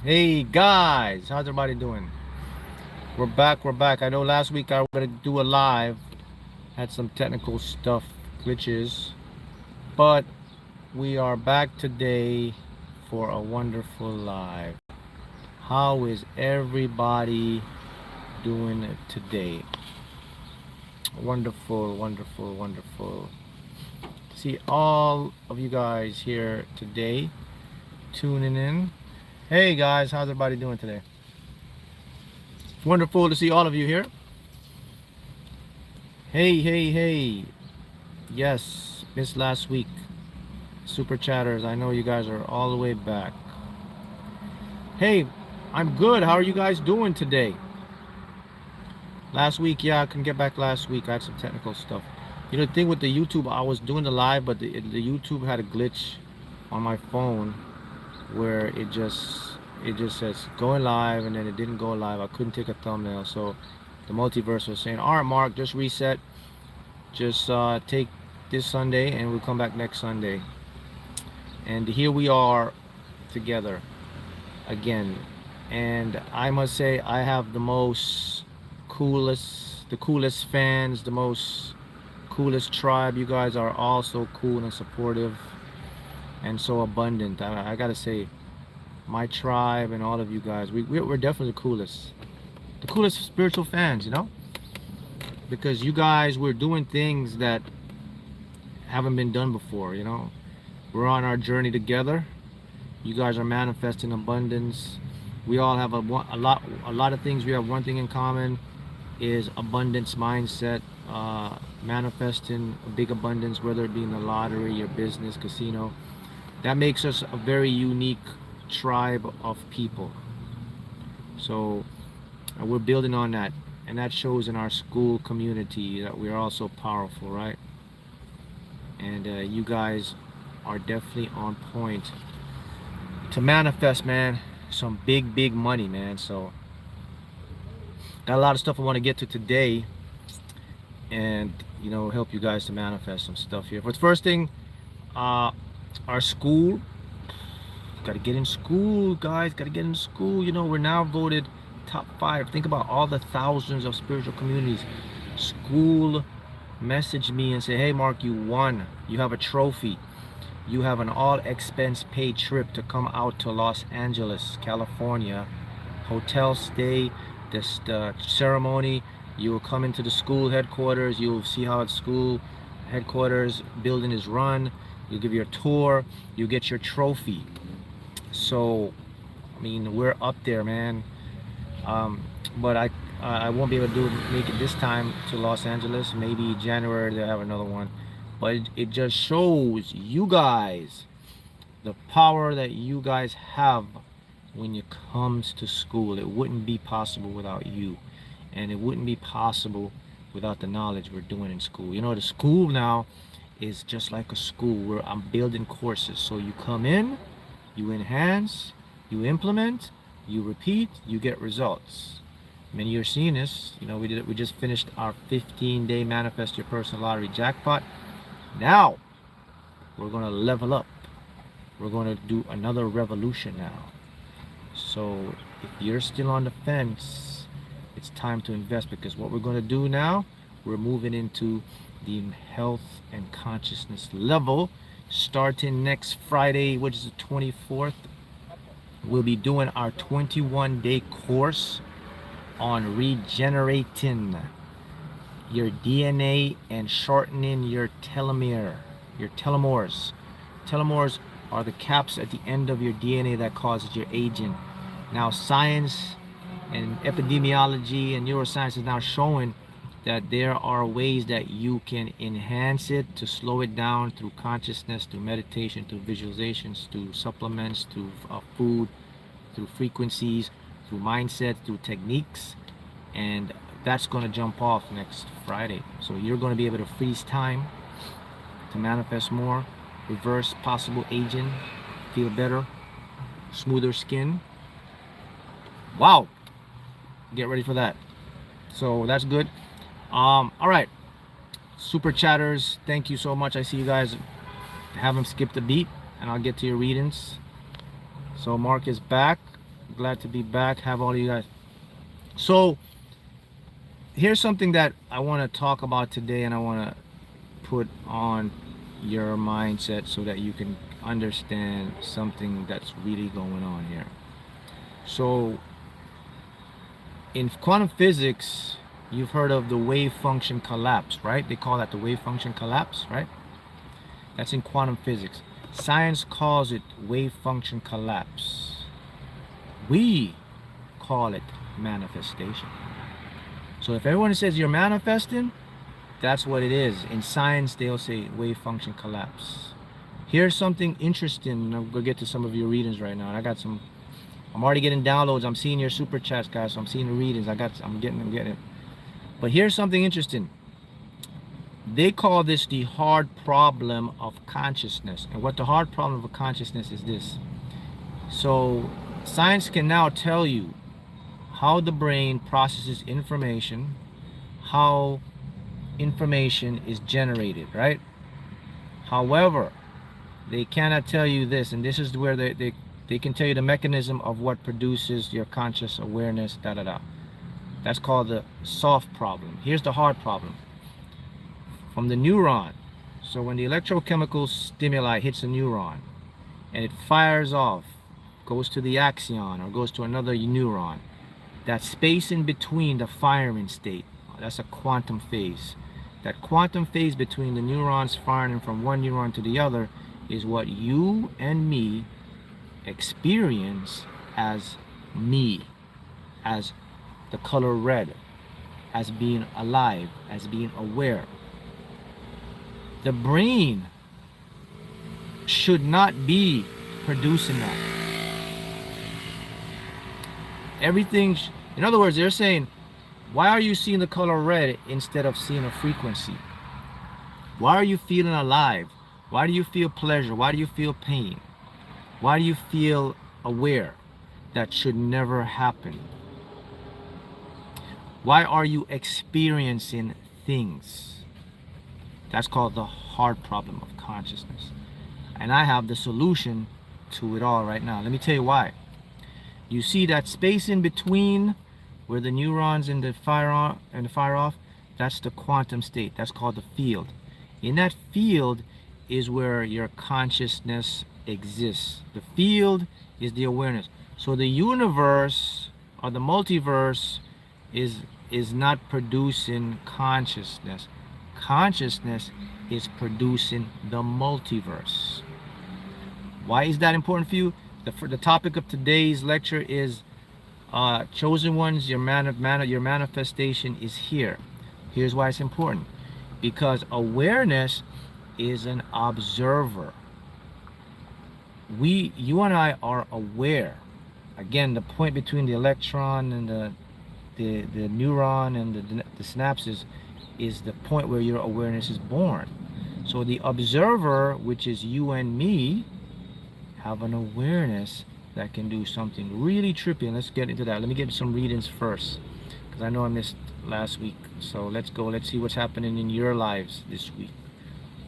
Hey guys, how's everybody doing? We're back. I know last week I was gonna do a live, had some technical stuff, glitches, but we are back today for a wonderful live. How is everybody doing today? Wonderful, wonderful, wonderful. See all of you guys here today tuning in. Hey guys, how's everybody doing today? Wonderful to see all of you here. Hey, hey, hey. Yes, missed last week. Super chatters, I know you guys are all the way back. Hey, I'm good. How are you guys doing today? Last week, yeah, I couldn't get back last week. I had some technical stuff. You know, the thing with the YouTube, I was doing the live, but the YouTube had a glitch on my phone where it just says going live, and then it didn't go live. I couldn't take a thumbnail, so the multiverse was saying, all right, Mark, just reset. Just take this Sunday, and we'll come back next Sunday. And here we are together again. And I must say, I have the coolest fans, the most coolest tribe. You guys are all so cool and supportive and so abundant. I gotta say, my tribe and all of you guys, we're definitely the coolest spiritual fans, you know, because you guys, we're doing things that haven't been done before, you know. We're on our journey together. You guys are manifesting abundance. We all have a lot of things. We have one thing in common is abundance mindset, manifesting a big abundance, whether it be in the lottery, your business, casino. That makes us a very unique tribe of people. So we're building on that, and that shows in our school community that we are all so powerful, right? And you guys are definitely on point to manifest, man, some big money, man. So got a lot of stuff I want to get to today, and you know, help you guys to manifest some stuff here. But first thing, our school, got to get in school, guys. Got to get in school. You know, we're now voted top 5. Think about all the thousands of spiritual communities. School message me and say, hey Mark, you won. You have a trophy. You have an all expense paid trip to come out to Los Angeles, California. Hotel stay, the ceremony. You will come into the school headquarters. You'll see how the school headquarters building is run. You'll give your tour. You get your trophy. So, I mean, we're up there, man. But I won't be able to make it this time to Los Angeles. Maybe January they'll have another one. But it just shows you guys the power that you guys have when it comes to school. It wouldn't be possible without you, and it wouldn't be possible without the knowledge we're doing in school. You know, the school now is just like a school where I'm building courses. So you come in, you enhance, you implement, you repeat, you get results. Many are seeing this. You know, we just finished our 15-day manifest your personal lottery jackpot. Now we're going to level up. We're going to do another revolution now. So if you're still on the fence, it's time to invest, because what we're going to do now, we're moving into the health and consciousness level. Starting next Friday, which is the 24th, we'll be doing our 21-day course on regenerating your DNA and shortening your telomeres. Telomeres are the caps at the end of your DNA that causes your aging. Now science and epidemiology and neuroscience is now showing that there are ways that you can enhance it, to slow it down through consciousness, through meditation, through visualizations, through supplements, through food, through frequencies, through mindset, through techniques. And that's going to jump off next Friday. So you're going to be able to freeze time to manifest more, reverse possible aging, feel better, smoother skin. Wow, get ready for that. So that's good. All right, super chatters, thank you so much. I see you guys haven't skipped a beat, and I'll get to your readings. So Mark is back glad to be back. Have all of you guys. So here's something that I want to talk about today, and I want to put on your mindset so that you can understand something that's really going on here. So in quantum physics, you've heard of the wave function collapse, right? They call that the wave function collapse, right? That's in quantum physics. Science calls it wave function collapse. We call it manifestation. So if everyone says you're manifesting, that's what it is. In science, they'll say wave function collapse. Here's something interesting. I'm gonna get to some of your readings right now. And I'm already getting downloads. I'm seeing your super chats, guys. So I'm seeing the readings. I'm getting it. But here's something interesting. They call this the hard problem of consciousness. And what the hard problem of consciousness is this. So science can now tell you how the brain processes information, how information is generated, right? However, they cannot tell you this, and this is where they can tell you the mechanism of what produces your conscious awareness, That's called the soft problem. Here's the hard problem. From the neuron. So when the electrochemical stimuli hits a neuron and it fires off, goes to the axon or goes to another neuron, that space in between the firing state, that's a quantum phase. That quantum phase between the neurons firing from one neuron to the other is what you and me experience as me, as the color red, as being alive, as being aware. The brain should not be producing that. In other words, they're saying, why are you seeing the color red instead of seeing a frequency? Why are you feeling alive? Why do you feel pleasure? Why do you feel pain? Why do you feel aware? That should never happen. Why are you experiencing things? That's called the hard problem of consciousness. And I have the solution to it all right now. Let me tell you why. You see that space in between where the neurons and the fire off, that's the quantum state. That's called the field. In that field is where your consciousness exists. The field is the awareness. So the universe or the multiverse is not producing consciousness. Consciousness is producing the multiverse. Why is that important for you? The topic of today's lecture is chosen ones, your manifestation is here. Here's why it's important. Because awareness is an observer. You and I are aware. Again, the point between the electron and the neuron and the synapses is the point where your awareness is born. So the observer, which is you and me, have an awareness that can do something really trippy. And let's get into that. Let me get some readings first, because I know I missed last week. So let's see what's happening in your lives this week.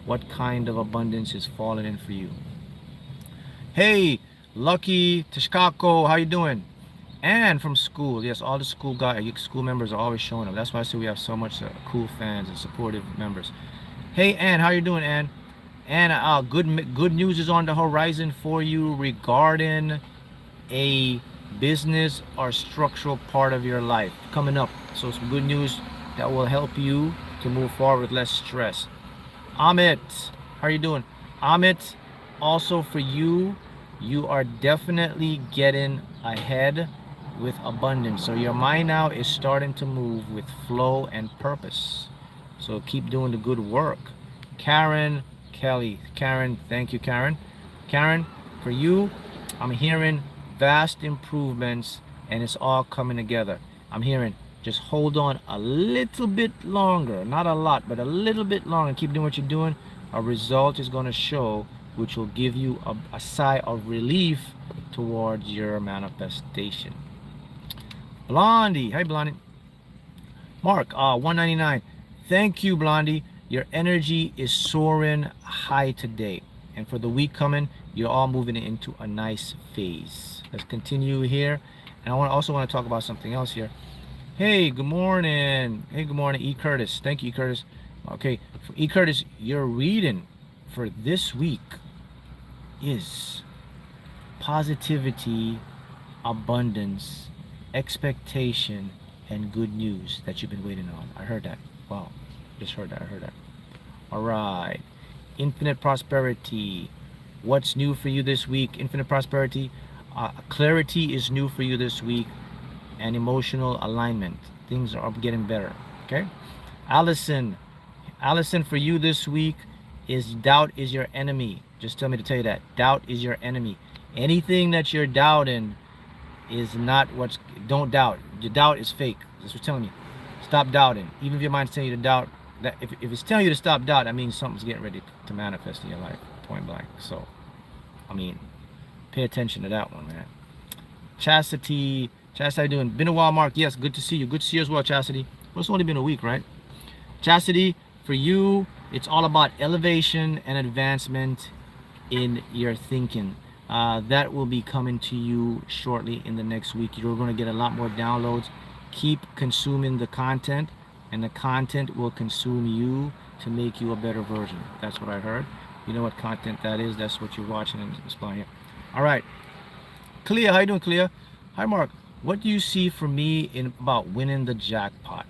What kind of abundance is falling in for you? Hey, Lucky Tishkako, how you doing? And from school, yes, all the school members are always showing up. That's why I say we have so much cool fans and supportive members. Hey, Ann, how you doing, Ann? And good news is on the horizon for you regarding a business or structural part of your life coming up. So some good news that will help you to move forward with less stress. Amit, how are you doing? Amit, also for you, you are definitely getting ahead with abundance. So your mind now is starting to move with flow and purpose. So keep doing the good work. Karen, Kelly, Karen, thank you, Karen. Karen, for you, I'm hearing vast improvements and it's all coming together. I'm hearing just hold on a little bit longer, not a lot, but a little bit longer. Keep doing what you're doing. A result is going to show, which will give you a sigh of relief towards your manifestation. Blondie, hey Blondie. Mark, 199. Thank you, Blondie. Your energy is soaring high today. And for the week coming, you're all moving into a nice phase. Let's continue here. And I also want to talk about something else here. Hey, good morning. Hey, good morning, E. Curtis. Thank you, E. Curtis. Okay, for E. Curtis, your reading for this week is positivity, abundance, expectation, and good news that you've been waiting on. I heard that. Wow, just heard that. I heard that. All right. Infinite prosperity. What's new for you this week? Infinite prosperity. Clarity is new for you this week. And emotional alignment. Things are getting better. Okay. Allison. Allison, for you this week is doubt is your enemy. Just tell me to tell you that. Doubt is your enemy. Anything that you're doubting is not what's... Don't doubt. Your doubt is fake. That's what it's telling you. Stop doubting. Even if your mind's telling you to doubt, that if it's telling you to stop doubt, that means something's getting ready to manifest in your life, point blank. So, I mean, pay attention to that one, man. Chastity. Chastity, how you doing? Been a while, Mark. Yes, good to see you. Good to see you as well, Chastity. Well, it's only been a week, right? Chastity, for you, it's all about elevation and advancement in your thinking. That will be coming to you shortly in the next week. You're going to get a lot more downloads. Keep consuming the content, and the content will consume you to make you a better version. That's what I heard. You know what content that is. That's what you're watching and displaying here. All right. Clea, how you doing, Clea? Hi, Mark. What do you see for me in about winning the jackpot?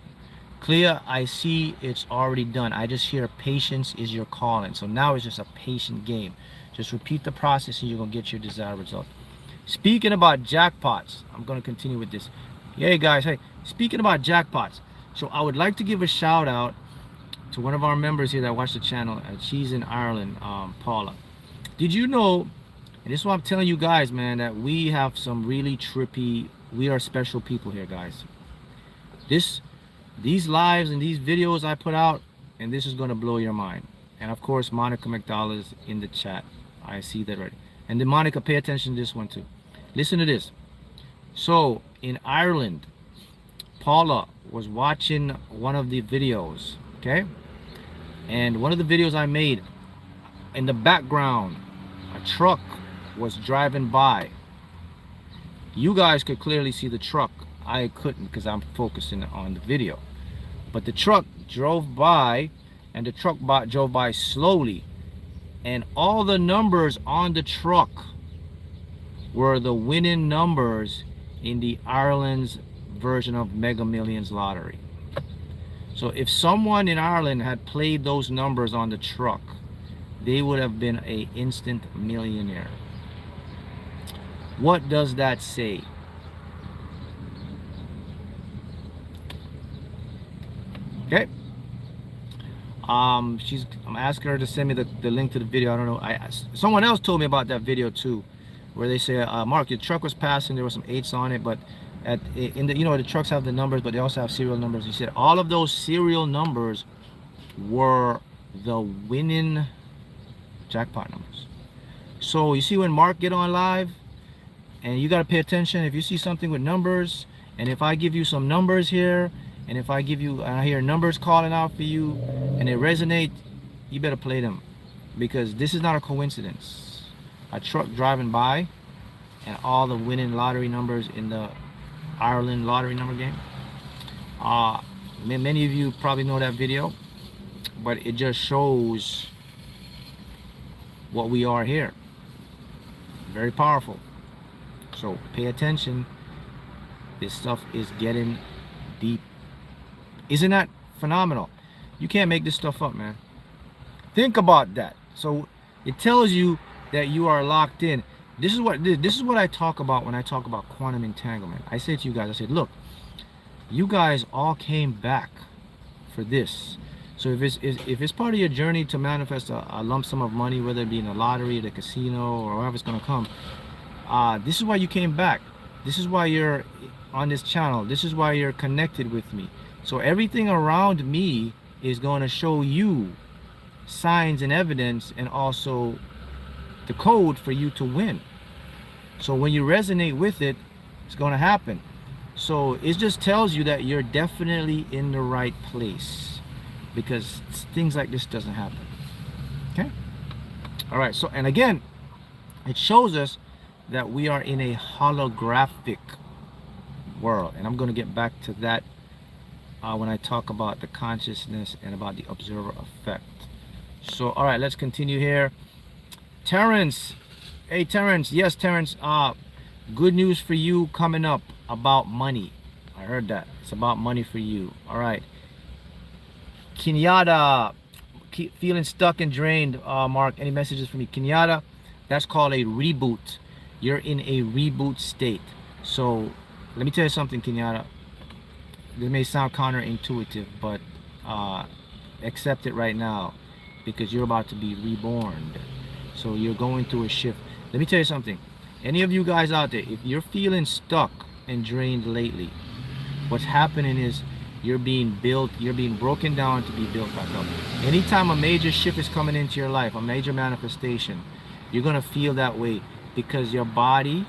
Clea, I see it's already done. I just hear patience is your calling. So now it's just a patient game. Just repeat the process and you're going to get your desired result. Speaking about jackpots, I'm going to continue with this. Hey, guys. Hey, speaking about jackpots. So I would like to give a shout out to one of our members here that watch the channel. She's in Ireland, Paula. Did you know, and this is what I'm telling you guys, man, that we have some really trippy, we are special people here, guys. These lives and these videos I put out, and this is going to blow your mind. And of course, Monica McDowell is in the chat. I see that right. And then Monica, pay attention to this one too. Listen to this. So in Ireland, Paula was watching one of the videos, okay? And one of the videos I made, in the background, a truck was driving by. You guys could clearly see the truck. I couldn't because I'm focusing on the video. But the truck drove by, and the truck drove by slowly. And all the numbers on the truck were the winning numbers in the Ireland's version of Mega Millions lottery. So if someone in Ireland had played those numbers on the truck, they would have been an instant millionaire. What does that say? Okay. I'm asking her to send me the link to the video. I don't know. Someone else told me about that video too, where they say, Mark, your truck was passing. There were some 8s on it, but the trucks have the numbers, but they also have serial numbers. He said all of those serial numbers were the winning jackpot numbers. So you see when Mark get on live, and you got to pay attention. If you see something with numbers, and if I give you some numbers here, and if I hear numbers calling out for you, and they resonate, you better play them, because this is not a coincidence. A truck driving by, and all the winning lottery numbers in the Ireland lottery number game. Many of you probably know that video, but it just shows what we are here. Very powerful. So pay attention. This stuff is getting deep. Isn't that phenomenal? You can't make this stuff up, man. Think about that. So it tells you that you are locked in. This is what I talk about when I talk about quantum entanglement. I say to you guys, I said, look, you guys all came back for this. So if it's part of your journey to manifest a lump sum of money, whether it be in the lottery, the casino, or wherever it's going to come, this is why you came back. This is why you're on this channel. This is why you're connected with me. So everything around me is going to show you signs and evidence, and also the code for you to win. So when you resonate with it, it's going to happen. So it just tells you that you're definitely in the right place, because things like this doesn't happen. Okay. All right. So, and again, it shows us that we are in a holographic world. And I'm going to get back to that when I talk about the consciousness and about the observer effect. So, all right, let's continue here. Terrence. Hey, Terrence. Yes, Terrence. Good news for you coming up about money. I heard that. It's about money for you. All right. Kenyatta. Feeling stuck and drained, Mark. Any messages for me? Kenyatta, that's called a reboot. You're in a reboot state. So let me tell you something, Kenyatta. This may sound counterintuitive, but accept it right now, because you're about to be reborn. So you're going through a shift. Let me tell you something. Any of you guys out there, if you're feeling stuck and drained lately, what's happening is you're being built, you're being broken down to be built back up. Anytime a major shift is coming into your life, a major manifestation, you're gonna feel that way because your body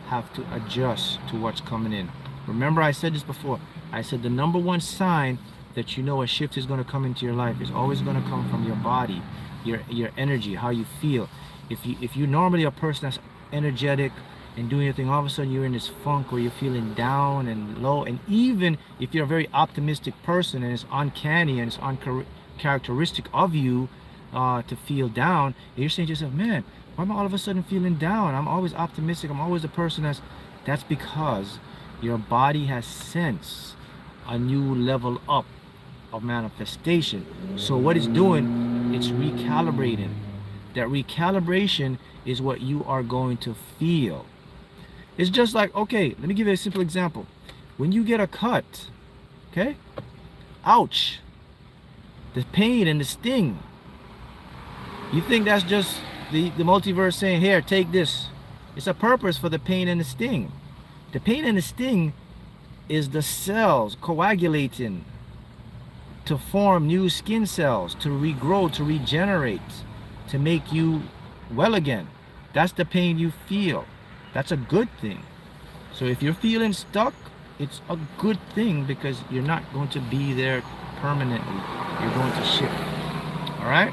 have to adjust to what's coming in. Remember, I said this before. I said the number one sign that you know a shift is gonna come into your life is always gonna come from your body, your energy, how you feel. If you're normally a person that's energetic and doing your thing, all of a sudden you're in this funk where you're feeling down and low. And even if you're a very optimistic person and it's uncanny and it's uncharacteristic of you to feel down, and you're saying to yourself, man, why am I all of a sudden feeling down? I'm always optimistic. I'm always a person that's because your body has sensed a new level up of manifestation. So what it's doing, it's recalibrating. That recalibration is what you are going to feel. It's just like, okay, let me give you a simple example. When you get a cut, okay, ouch, the pain and the sting, you think that's just the multiverse saying, here, take this. It's a purpose for the pain and the sting. The pain and the sting is the cells coagulating to form new skin cells, to regrow, to regenerate, to make you well again. That's the pain you feel. That's a good thing. So if you're feeling stuck, it's a good thing because you're not going to be there permanently. You're going to shift. All right?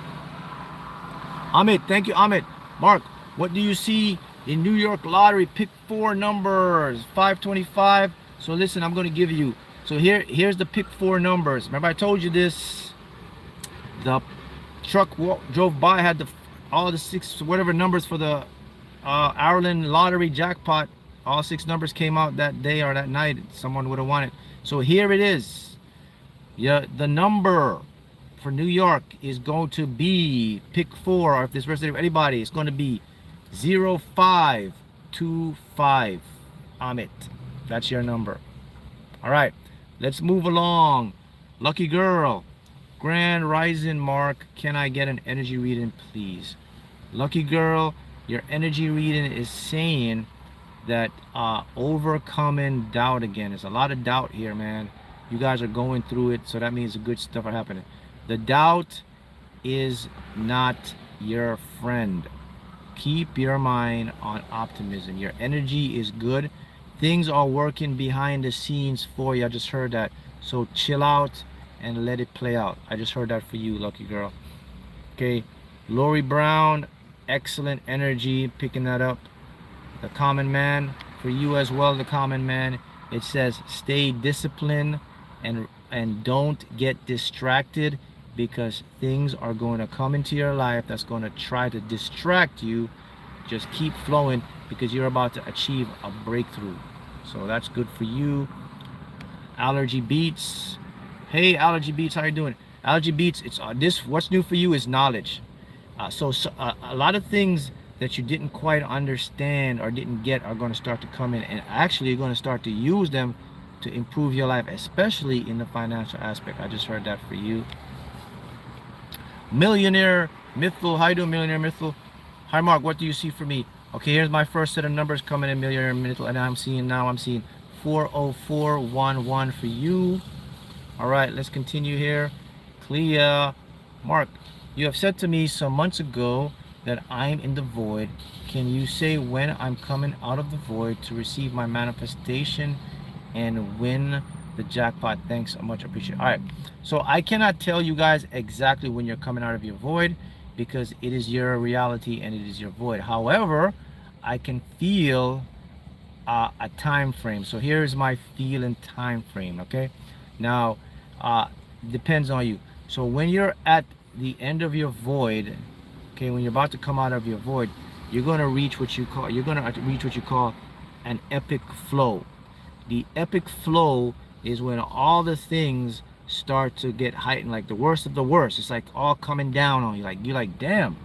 Amit, thank you, Amit. Mark, what do you see in New York lottery? Pick 4 numbers, 525. So listen, I'm going to give you. So here's the pick 4 numbers. Remember I told you this. The truck drove by, had all the 6 whatever numbers for the Ireland lottery jackpot. All 6 numbers came out that day or that night. Someone would have won it. So here it is. Yeah, the number for New York is going to be pick 4, or if this represents anybody, it's going to be 0525. Amit, that's your number. All right, let's move along. Lucky girl, Grand Rising, Mark. Can I get an energy reading, please? Lucky girl, your energy reading is saying that overcoming doubt again. There's a lot of doubt here, man. You guys are going through it, so that means the good stuff are happening. The doubt is not your friend. Keep your mind on optimism. Your energy is good. Things are working behind the scenes for you. I just heard that. So chill out and let it play out. I just heard that for you, lucky girl. Okay, Lori Brown, excellent energy, picking that up. The common man, for you as well, the common man. It says stay disciplined and don't get distracted, because things are going to come into your life that's going to try to distract you. Just keep flowing because you're about to achieve a breakthrough. So that's good for you. Allergy Beats. Hey, Allergy Beats, how you doing? Allergy Beats, it's this. What's new for you is knowledge. So a lot of things that you didn't quite understand or didn't get are going to start to come in, and actually you're going to start to use them to improve your life, especially in the financial aspect. I just heard that for you. Millionaire Mythful, how you doing, Millionaire Mythful? Hi Mark, what do you see for me? Okay, here's my first set of numbers coming in, Millionaire Mythful, and I'm seeing 40411 for you. All right, let's continue here. Clea, Mark, you have said to me some months ago that I'm in the void. Can you say when I'm coming out of the void to receive my manifestation and win the jackpot? Thanks, I much appreciate it. All right, so I cannot tell you guys exactly when you're coming out of your void because it is your reality and it is your void. However, I can feel a time frame. So here's my feeling time frame. Okay, now depends on you. So when you're at the end of your void, okay, when you're about to come out of your void, you're gonna reach what you call an epic flow. The epic flow is when all the things start to get heightened, like the worst of the worst. It's like all coming down on you. Like you're like, damn,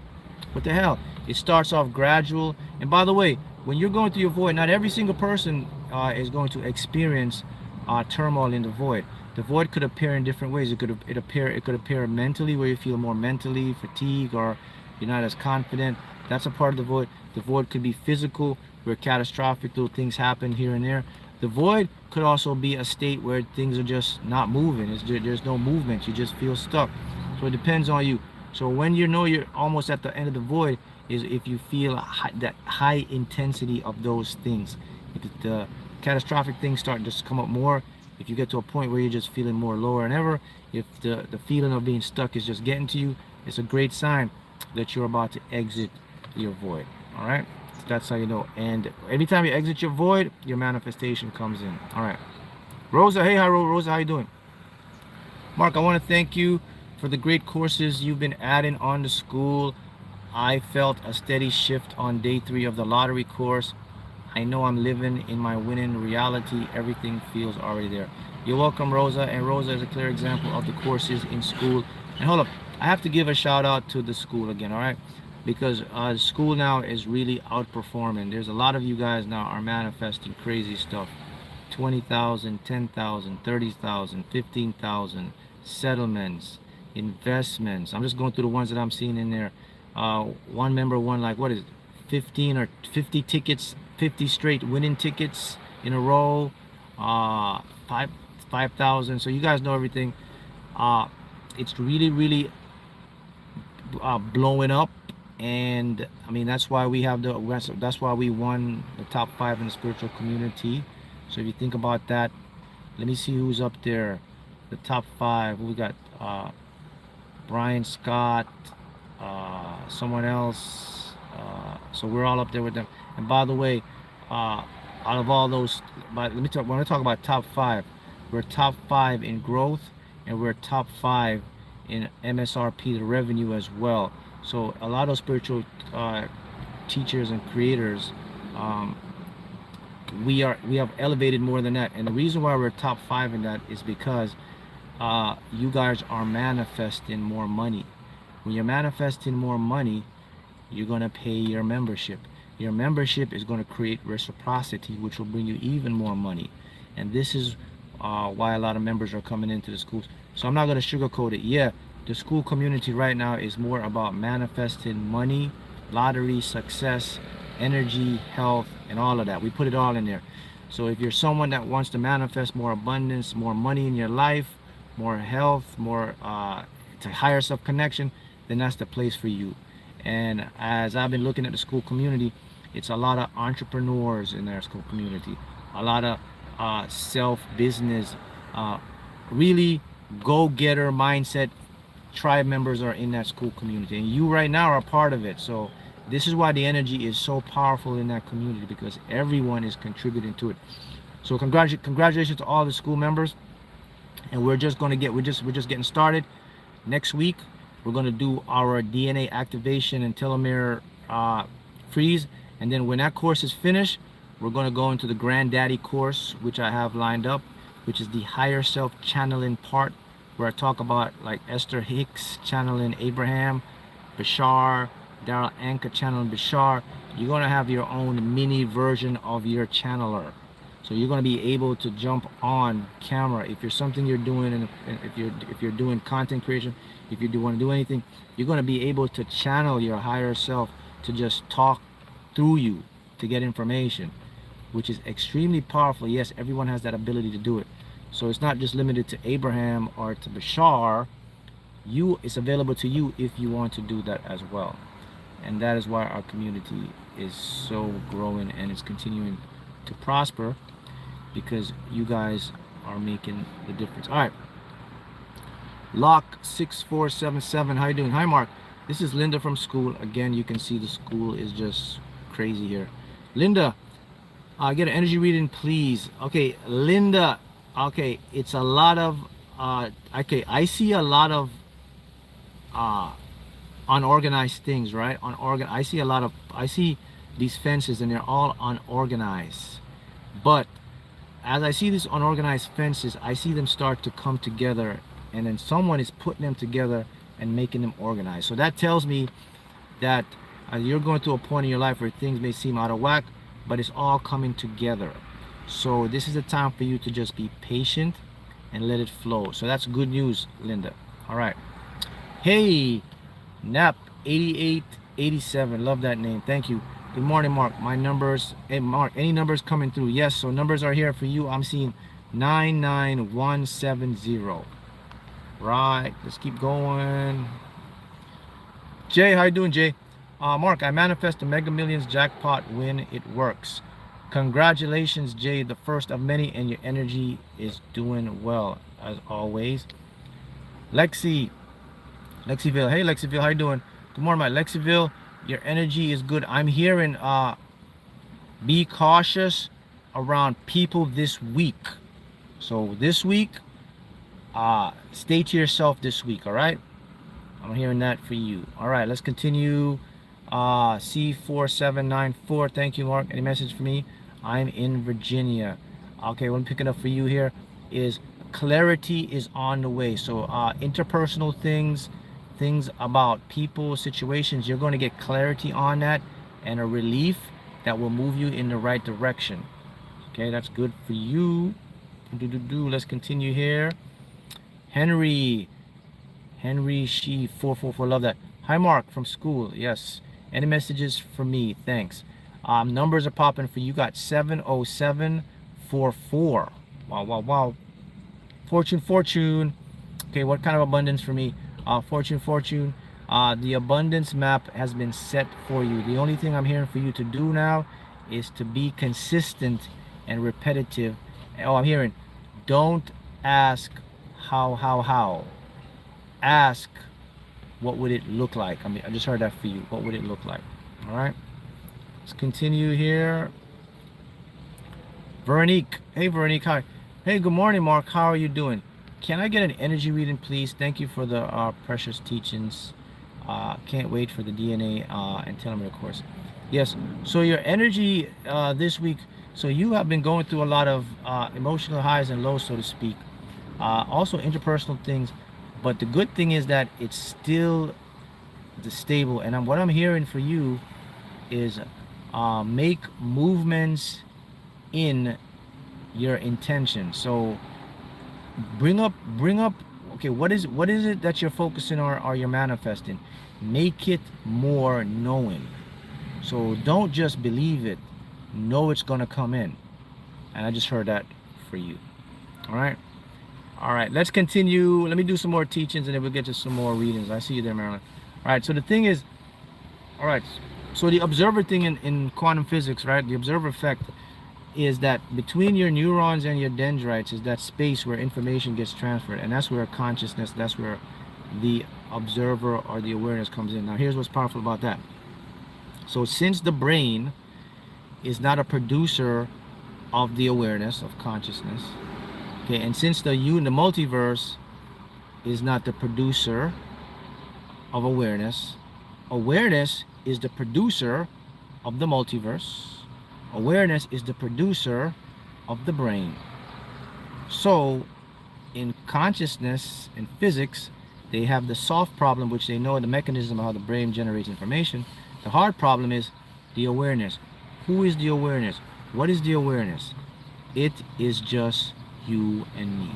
what the hell? It starts off gradual. And by the way, when you're going through your void, not every single person is going to experience turmoil in the void. The void could appear in different ways. It could appear mentally, where you feel more mentally fatigued, or you're not as confident. That's a part of the void. The void could be physical, where catastrophic little things happen here and there. The void could also be a state where things are just not moving. There's no movement. You just feel stuck. So it depends on you. So when you know you're almost at the end of the void is if you feel that high intensity of those things. If the catastrophic things start to come up more, if you get to a point where you're just feeling more lower than ever, if the feeling of being stuck is just getting to you, it's a great sign that you're about to exit your void. All right, so that's how you know. And every time you exit your void, your manifestation comes in. All right, Rosa. Hey, hi Rosa, how you doing? Mark, I want to thank you for the great courses you've been adding on to school. I felt a steady shift on day 3 of the lottery course. I know I'm living in my winning reality. Everything feels already there. You're welcome, Rosa. And Rosa is a clear example of the courses in school. And hold up, I have to give a shout out to the school again, all right? Because school now is really outperforming. There's a lot of you guys now are manifesting crazy stuff. 20,000, 10,000, 30,000, 15,000 settlements, investments. I'm just going through the ones that I'm seeing in there. One member won, like, what is it, 15 or 50 tickets, 50 straight winning tickets in a row. 5,000. So you guys know everything. It's really blowing up. And I mean, that's why we have that's why we won the top 5 in the spiritual community. So if you think about that, let me see who's up there. The top 5. We got Brian Scott, someone else. So we're all up there with them. And by the way, out of all those, when I talk about top 5, we're top 5 in growth, and we're top 5 in MSRP, the revenue as well. So a lot of spiritual teachers and creators, we have elevated more than that. And the reason why we're top 5 in that is because you guys are manifesting more money. When you're manifesting more money, you're going to pay your membership. Your membership is going to create reciprocity, which will bring you even more money. And this is why a lot of members are coming into the schools. So I'm not going to sugarcoat it. Yeah, the school community right now is more about manifesting money, lottery, success, energy, health, and all of that. We put it all in there. So if you're someone that wants to manifest more abundance, more money in your life, more health, more to higher self connection, then that's the place for you. And as I've been looking at the school community, it's a lot of entrepreneurs in their school community, a lot of self-business, really go-getter mindset tribe members are in that school community, and you right now are a part of it. So this is why the energy is so powerful in that community, because everyone is contributing to it. So congratulations to all the school members. And we're just getting started. Next week we're going to do our DNA activation and telomere freeze, and then when that course is finished, we're going to go into the granddaddy course, which I have lined up, which is the higher self channeling part, where I talk about like Esther Hicks channeling Abraham, Bashar, Daryl Anka channeling Bashar. You're going to have your own mini version of your channeler. So you're going to be able to jump on camera if you're something you're doing, and if you're doing content creation, if you do want to do anything, you're going to be able to channel your higher self to just talk through you to get information, which is extremely powerful. Yes, everyone has that ability to do it. So it's not just limited to Abraham or to Bashar. It's available to you if you want to do that as well. And that is why our community is so growing and it's continuing to prosper, because you guys are making the difference. All right, Lock 6477, how you doing? Hi Mark, this is Linda from school. Again, you can see the school is just crazy here. Linda, Get an energy reading, please. Okay, Linda. Okay, it's a lot of. Okay, I see a lot of uh, unorganized things, right? I see a lot of. I see these fences, and they're all unorganized. But as I see these unorganized fences, I see them start to come together, and then someone is putting them together and making them organized. So that tells me that you're going through a point in your life where things may seem out of whack, but it's all coming together. So this is a time for you to just be patient and let it flow. So that's good news, Linda. All right. Hey, Nap 8887. Love that name. Thank you. Good morning, Mark. My numbers. Hey, Mark, any numbers coming through? Yes, so numbers are here for you. I'm seeing 99170. Right. Let's keep going. Jay, how you doing, Jay? Mark, I manifest a Mega Millions jackpot when it works. Congratulations, Jay, the first of many, and your energy is doing well, as always. Lexiville. Hey, Lexiville, how you doing? Good morning, my Lexiville. Your energy is good. I'm hearing be cautious around people this week. So this week, stay to yourself this week, all right? I'm hearing that for you. All right, let's continue. C4794. Thank you, Mark. Any message for me? I'm in Virginia. Okay, what I'm picking up for you here is clarity is on the way. So interpersonal things about people, situations, you're going to get clarity on that and a relief that will move you in the right direction. Okay, that's good for you. Let's continue here. Henry She 444. Love that. Hi, Mark from school. Yes. Any messages for me? Thanks. Numbers are popping for you. Got 70744. Wow. Fortune. Okay, what kind of abundance for me? Fortune. The abundance map has been set for you. The only thing I'm hearing for you to do now is to be consistent and repetitive. Oh, I'm hearing, don't ask how. Ask, what would it look like? I just heard that for you. What would it look like? All right. Let's continue here. Veronique. Hey, Veronique. Hi. Hey, good morning, Mark. How are you doing? Can I get an energy reading, please? Thank you for the precious teachings. Can't wait for the DNA and telomere course. Yes. So your energy this week. So you have been going through a lot of emotional highs and lows, so to speak. Also interpersonal things. But the good thing is that it's still stable. And what I'm hearing for you is make movements in your intention. So bring up. Okay, what is it that you're focusing on or you're manifesting? Make it more knowing. So don't just believe it. Know it's gonna come in. And I just heard that for you. All right, let's continue. Let me do some more teachings and then we'll get to some more readings. I see you there, Marilyn. All right, so the thing is, all right, so the observer thing in quantum physics, right? The observer effect is that between your neurons and your dendrites is that space where information gets transferred. And that's where consciousness, that's where the observer or the awareness comes in. Now, here's what's powerful about that. So since the brain is not a producer of the awareness, of consciousness, okay, and since the multiverse is not the producer of awareness, awareness is the producer of the multiverse. Awareness is the producer of the brain. So in consciousness and physics, they have the soft problem, which they know the mechanism of how the brain generates information. The hard problem is the awareness. Who is the awareness? What is the awareness? It is just you and me.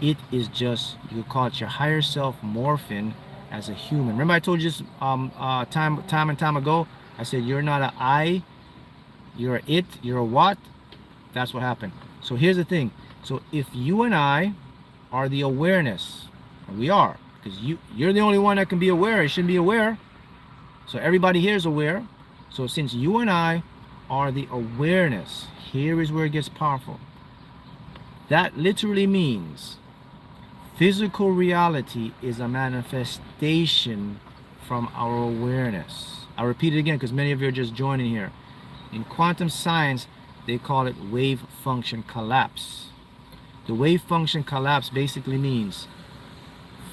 It is just, you call it your higher self morphing as a human. Remember I told you this time and time ago? I said you're not an I, you're a it, you're a what. That's what happened. So here's the thing. So if you and I are the awareness, and we are, because you're the only one that can be aware. It shouldn't be aware. So everybody here is aware. So since you and I are the awareness, here is where it gets powerful. That literally means physical reality is a manifestation from our awareness. I'll repeat it again because many of you are just joining here. In quantum science, they call it wave function collapse. The wave function collapse basically means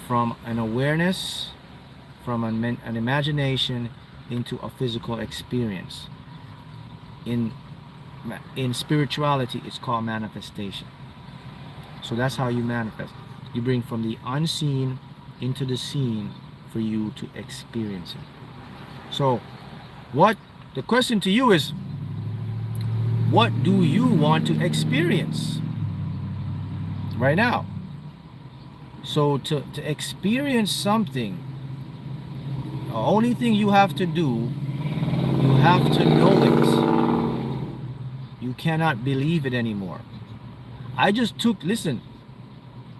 from an awareness, from an imagination into a physical experience. In spirituality, it's called manifestation. So that's how you manifest. You bring from the unseen into the seen for you to experience it. So the question to you is, what do you want to experience right now? So to experience something, the only thing you have to do, you have to know it. You cannot believe it anymore. Listen,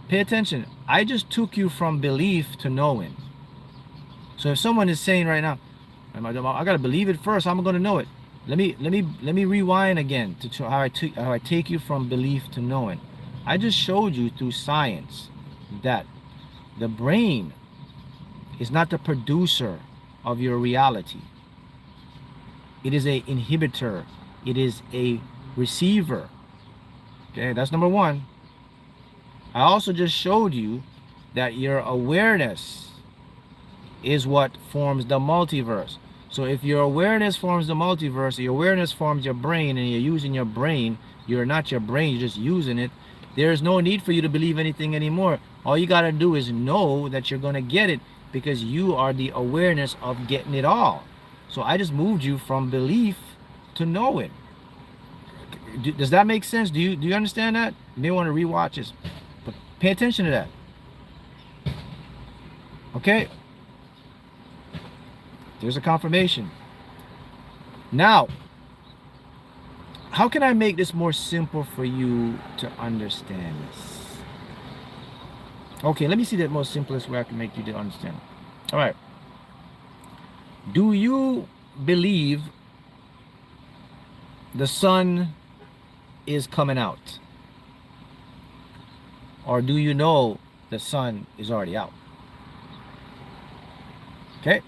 pay attention. I just took you from belief to knowing. So if someone is saying right now, I gotta believe it first, I'm gonna know it. Let me rewind again to how I take you from belief to knowing. I just showed you through science that the brain is not the producer of your reality. It is an inhibitor. It is a receiver. Okay, that's number one. I also just showed you that your awareness is what forms the multiverse. So if your awareness forms the multiverse, your awareness forms your brain, and you're using your brain, you're not your brain, you're just using it. There's no need for you to believe anything anymore. All you got to do is know that you're going to get it, because you are the awareness of getting it all. So I just moved you from belief to knowing. Does that make sense? Do you understand that? You may want to rewatch this, but pay attention to that. Okay? There's a confirmation. Now, how can I make this more simple for you to understand this? Okay, let me see the most simplest way I can make you to understand. All right. Do you believe the sun is coming out? Or do you know the sun is already out? Okay?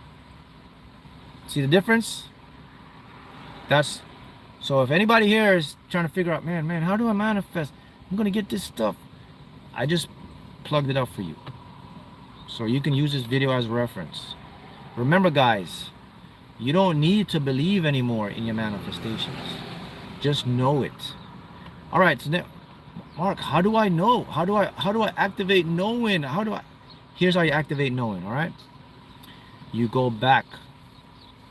See the difference? So if anybody here is trying to figure out, man, how do I manifest? I'm going to get this stuff. I just plugged it up for you. So you can use this video as reference. Remember, guys, you don't need to believe anymore in your manifestations. Just know it. All right, so now, Mark, how do I know? How do I activate knowing? Here's how you activate knowing, all right? You go back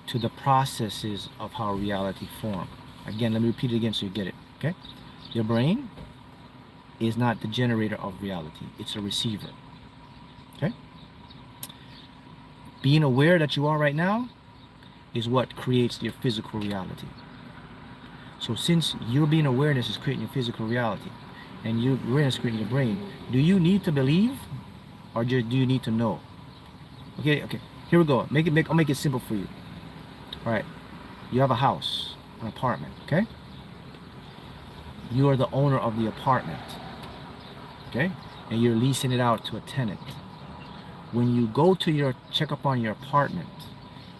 to the processes of how reality forms. Again, let me repeat it again so you get it, okay? Your brain is not the generator of reality. It's a receiver, okay? Being aware that you are right now is what creates your physical reality. So since your being awareness is creating your physical reality, and your awareness is creating your brain, do you need to believe, or do you need to know? Okay, here we go. I'll make it simple for you. All right, you have a house, an apartment, okay? You are the owner of the apartment, okay? And you're leasing it out to a tenant. When you go to check up on your apartment,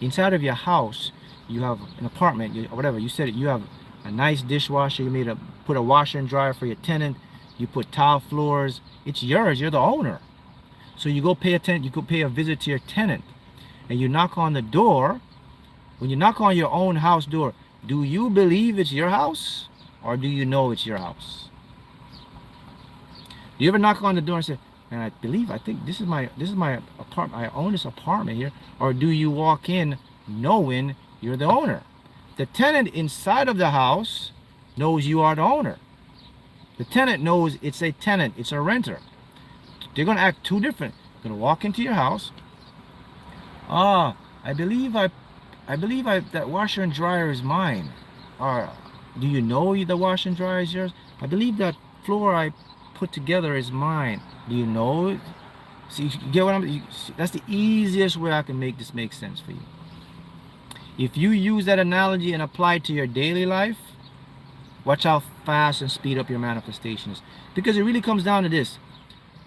inside of your house, you have an apartment, or whatever, you said it, you have a nice dishwasher, you put a washer and dryer for your tenant, you put tile floors, it's yours, you're the owner. So you go pay a visit to your tenant, and you knock on the door. When you knock on your own house door, do you believe it's your house, or do you know it's your house? Do you ever knock on the door and say, man, I think this is my apartment, I own this apartment here? Or do you walk in knowing you're the owner? The tenant inside of the house knows you are the owner. The tenant knows it's a tenant, it's a renter. They're going to act two different. They're going to walk into your house. I believe that washer and dryer is mine. Or do you know the washer and dryer is yours? I believe that floor I put together is mine. Do you know it? See, you get what that's the easiest way I can make this make sense for you. If you use that analogy and apply it to your daily life, watch how fast and speed up your manifestations. Because it really comes down to this.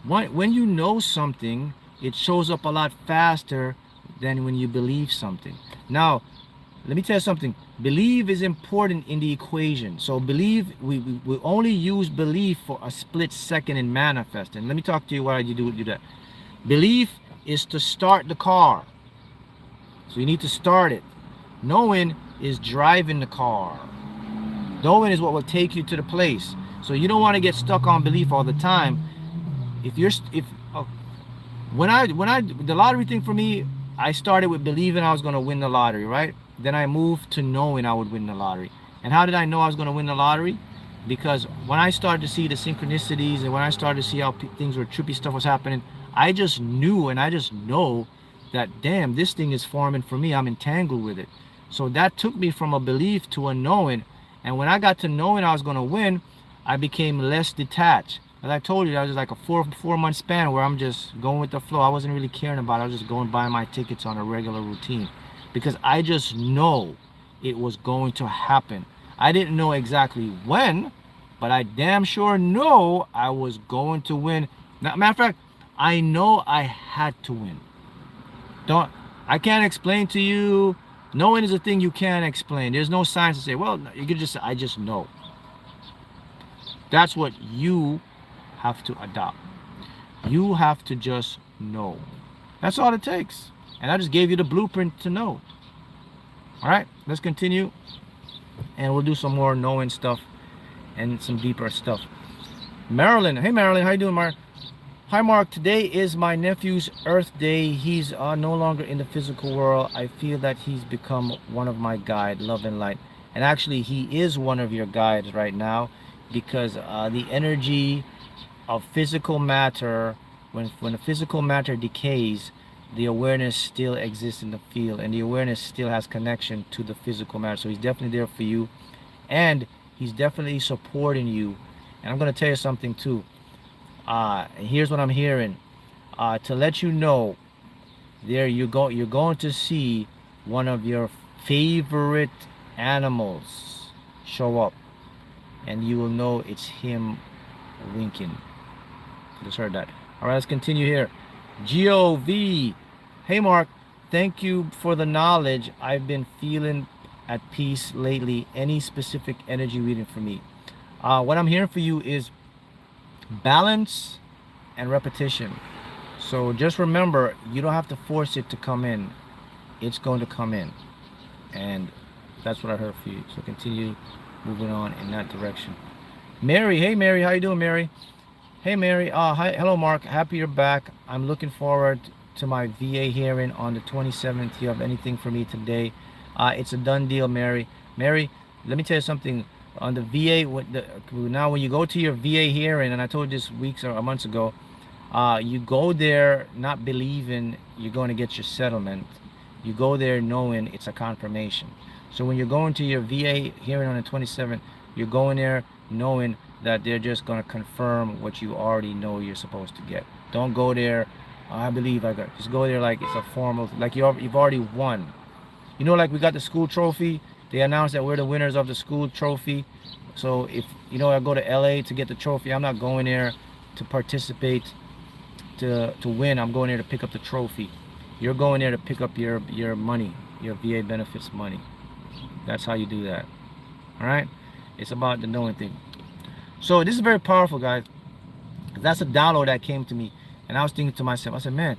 When you know something, it shows up a lot faster than when you believe something. Now, let me tell you something. Believe is important in the equation. So believe, we only use belief for a split second in manifesting. Let me talk to you why you do that. Belief is to start the car. So you need to start it. Knowing is driving the car. Knowing is what will take you to the place. So you don't want to get stuck on belief all the time. When the lottery thing for me, I started with believing I was going to win the lottery, right? Then I moved to knowing I would win the lottery. And how did I know I was going to win the lottery? Because when I started to see the synchronicities and when I started to see how things were trippy stuff was happening, I just knew and I just know that, damn, this thing is forming for me. I'm entangled with it. So that took me from a belief to a knowing. And when I got to knowing I was going to win, I became less detached. As I told you, that was like a four-month span where I'm just going with the flow. I wasn't really caring about it. I was just going buying my tickets on a regular routine because I just know it was going to happen. I didn't know exactly when, but I damn sure know I was going to win. Now, matter of fact, I know I had to win. I can't explain to you. Knowing is a thing you can't explain. There's no science to say, well, you could just say, I just know. That's what you have to adopt. You have to just know. That's all it takes. And I just gave you the blueprint to know. All right, let's continue. And we'll do some more knowing stuff and some deeper stuff. Marilyn. Hey, Marilyn. How you doing, Mark? Hi, Mark. Today is my nephew's Earth Day. He's no longer in the physical world. I feel that he's become one of my guides, love and light. And actually, he is one of your guides right now because the energy of physical matter, when the physical matter decays, the awareness still exists in the field and the awareness still has connection to the physical matter. So he's definitely there for you and he's definitely supporting you. And I'm going to tell you something too. Here's what I'm hearing. To let you know, you're going to see one of your favorite animals show up and you will know it's him winking. Just heard that. All right, let's continue here. GOV. Hey, Mark. Thank you for the knowledge. I've been feeling at peace lately. Any specific energy reading for me? What I'm hearing for you is balance and repetition. So just remember, you don't have to force it to come in. It's going to come in. And that's what I heard for you. So continue moving on in that direction. Mary. Hey, Mary. How you doing, Mary? Hey, Mary. Hi. Hello, Mark. Happy you're back. I'm looking forward to my VA hearing on the 27th. You have anything for me today? It's a done deal, Mary. Mary, let me tell you something. On the VA, now when you go to your VA hearing, and I told you this weeks or months ago, you go there not believing you're going to get your settlement. You go there knowing it's a confirmation. So when you're going to your VA hearing on the 27th, you're going there knowing that they're just going to confirm what you already know you're supposed to get. Don't go there, I believe I got. Just go there like it's a formal, like you've already won. You know, like we got the school trophy. They announced that we're the winners of the school trophy. So if, you know, I go to LA to get the trophy, I'm not going there to participate, to win. I'm going there to pick up the trophy. You're going there to pick up your money, your VA benefits money. That's how you do that. All right? It's about the knowing thing. So this is very powerful, guys. That's a download that came to me. And I was thinking to myself, I said, man,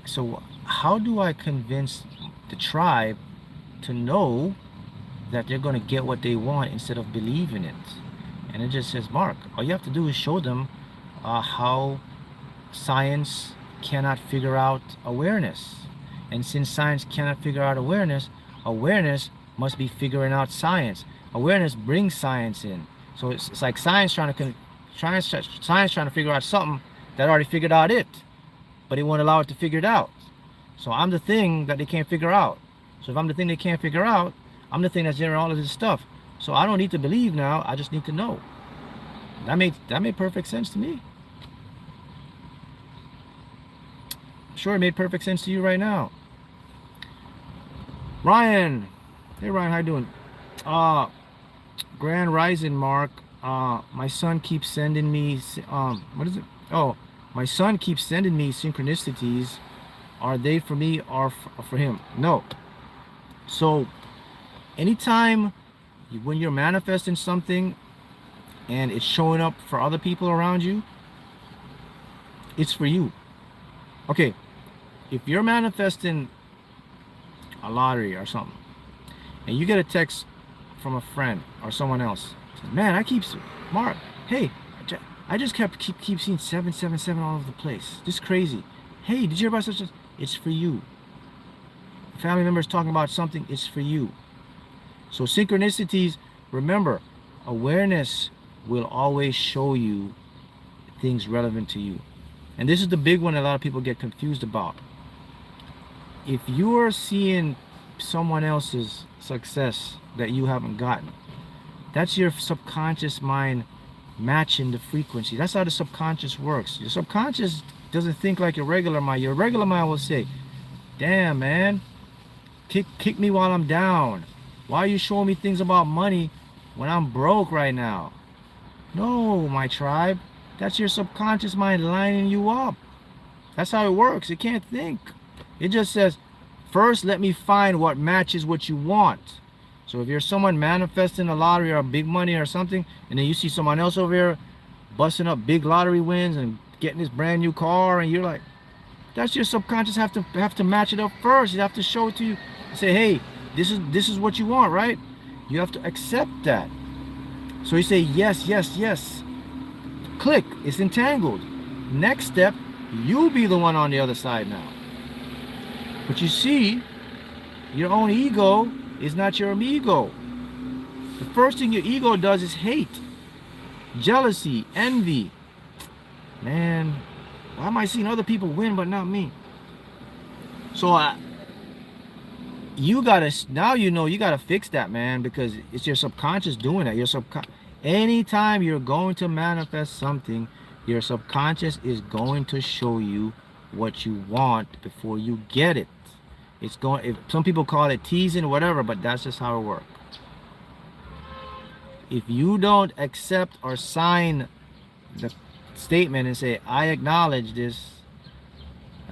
so how do I convince the tribe to know that they're going to get what they want instead of believing it? And it just says, Mark, all you have to do is show them how science cannot figure out awareness. And since science cannot figure out awareness, awareness must be figuring out science. Awareness brings science in. So it's like science trying to figure out something that already figured out it, but it won't allow it to figure it out. So I'm the thing that they can't figure out. So if I'm the thing they can't figure out, I'm the thing that's generating all of this stuff. So I don't need to believe now. I just need to know. That made perfect sense to me. Sure, it made perfect sense to you right now. Ryan. Hey, Ryan, how you doing? Grand Rising, Mark. My son keeps sending me, what is it? Oh, my son keeps sending me synchronicities. Are they for me or for him? No. So Anytime when you're manifesting something and it's showing up for other people around you, it's for you. Okay, if you're manifesting a lottery or something, and you get a text from a friend or someone else, says, man, Mark, hey, I just keep seeing 777 all over the place. This is crazy. Hey, did you hear about such? It's for you. Family members talking about something, it's for you. So synchronicities, remember, awareness will always show you things relevant to you. And this is the big one a lot of people get confused about. If you are seeing someone else's success that you haven't gotten, that's your subconscious mind matching the frequency. That's how the subconscious works. Your subconscious doesn't think like your regular mind. Your regular mind will say, damn, man, kick me while I'm down. Why are you showing me things about money when I'm broke right now? No, my tribe, that's your subconscious mind lining you up. That's how it works. It can't think. It just says, first, let me find what matches what you want. So if you're someone manifesting a lottery or big money or something, and then you see someone else over here busting up big lottery wins and getting this brand new car, and you're like, that's your subconscious have to match it up first. You have to show it to you. Say, hey, this is what you want, right? You have to accept that. So you say yes, yes, yes. Click, it's entangled. Next step, you'll be the one on the other side now. But you see, your own ego is not your amigo. The first thing your ego does is hate, jealousy, envy. Man, why am I seeing other people win but not me? So you gotta fix that, man, because it's your subconscious doing that. Anytime you're going to manifest something, your subconscious is going to show you what you want before you get it. Some people call it teasing or whatever, but that's just how it works. If you don't accept or sign the statement and say, I acknowledge this,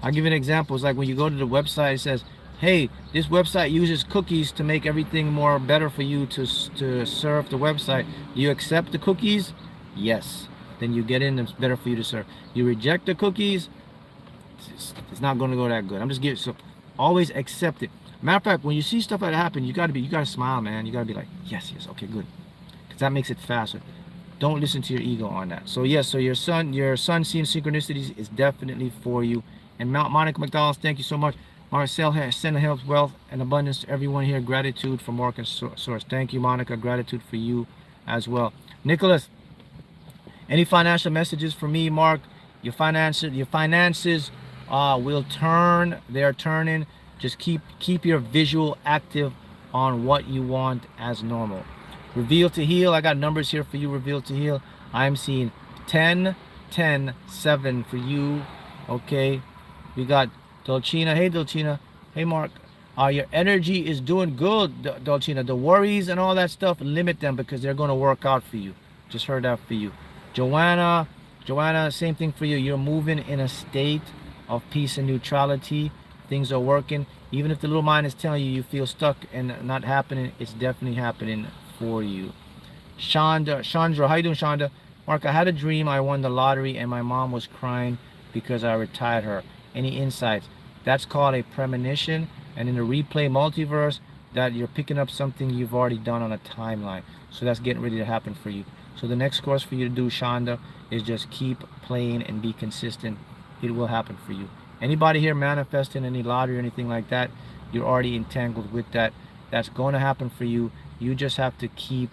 I'll give you an example. It's like when you go to the website, it says, hey, this website uses cookies to make everything more better for you to serve the website. Do you accept the cookies? Yes. Then you get in, it's better for you to serve. You reject the cookies, it's not going to go that good. I'm just giving, so always accept it. Matter of fact, when you see stuff like that happen, you gotta smile, man. You gotta be like, yes, yes, okay, good, because that makes it faster. Don't listen to your ego on that. So yes, so your son seeing synchronicities is definitely for you. And Monica McDonald, thank you so much. Marcel has sent health, wealth, and abundance to everyone here. Gratitude from Mark and Source. Thank you, Monica. Gratitude for you as well. Nicholas, any financial messages for me, Mark? Your finances will turn. They're turning. Just keep your visual active on what you want as normal. Reveal to heal. I got numbers here for you. Reveal to heal. I'm seeing 10, 10, 7 for you. Okay. We got Dolcina. Hey, Dolcina. Hey, Mark. Your energy is doing good, Dolcina. The worries and all that stuff, limit them because they're going to work out for you. Just heard that for you. Joanna, same thing for you. You're moving in a state of peace and neutrality. Things are working. Even if the little mind is telling you feel stuck and not happening, it's definitely happening for you. Chandra, how you doing, Chandra? Mark, I had a dream I won the lottery and my mom was crying because I retired her. Any insights? That's called a premonition, and in the replay multiverse, that you're picking up something you've already done on a timeline. So that's getting ready to happen for you. So the next course for you to do, Shonda, is just keep playing and be consistent. It will happen for you. Anybody here manifesting any lottery or anything like that, you're already entangled with that. That's going to happen for you. You just have to keep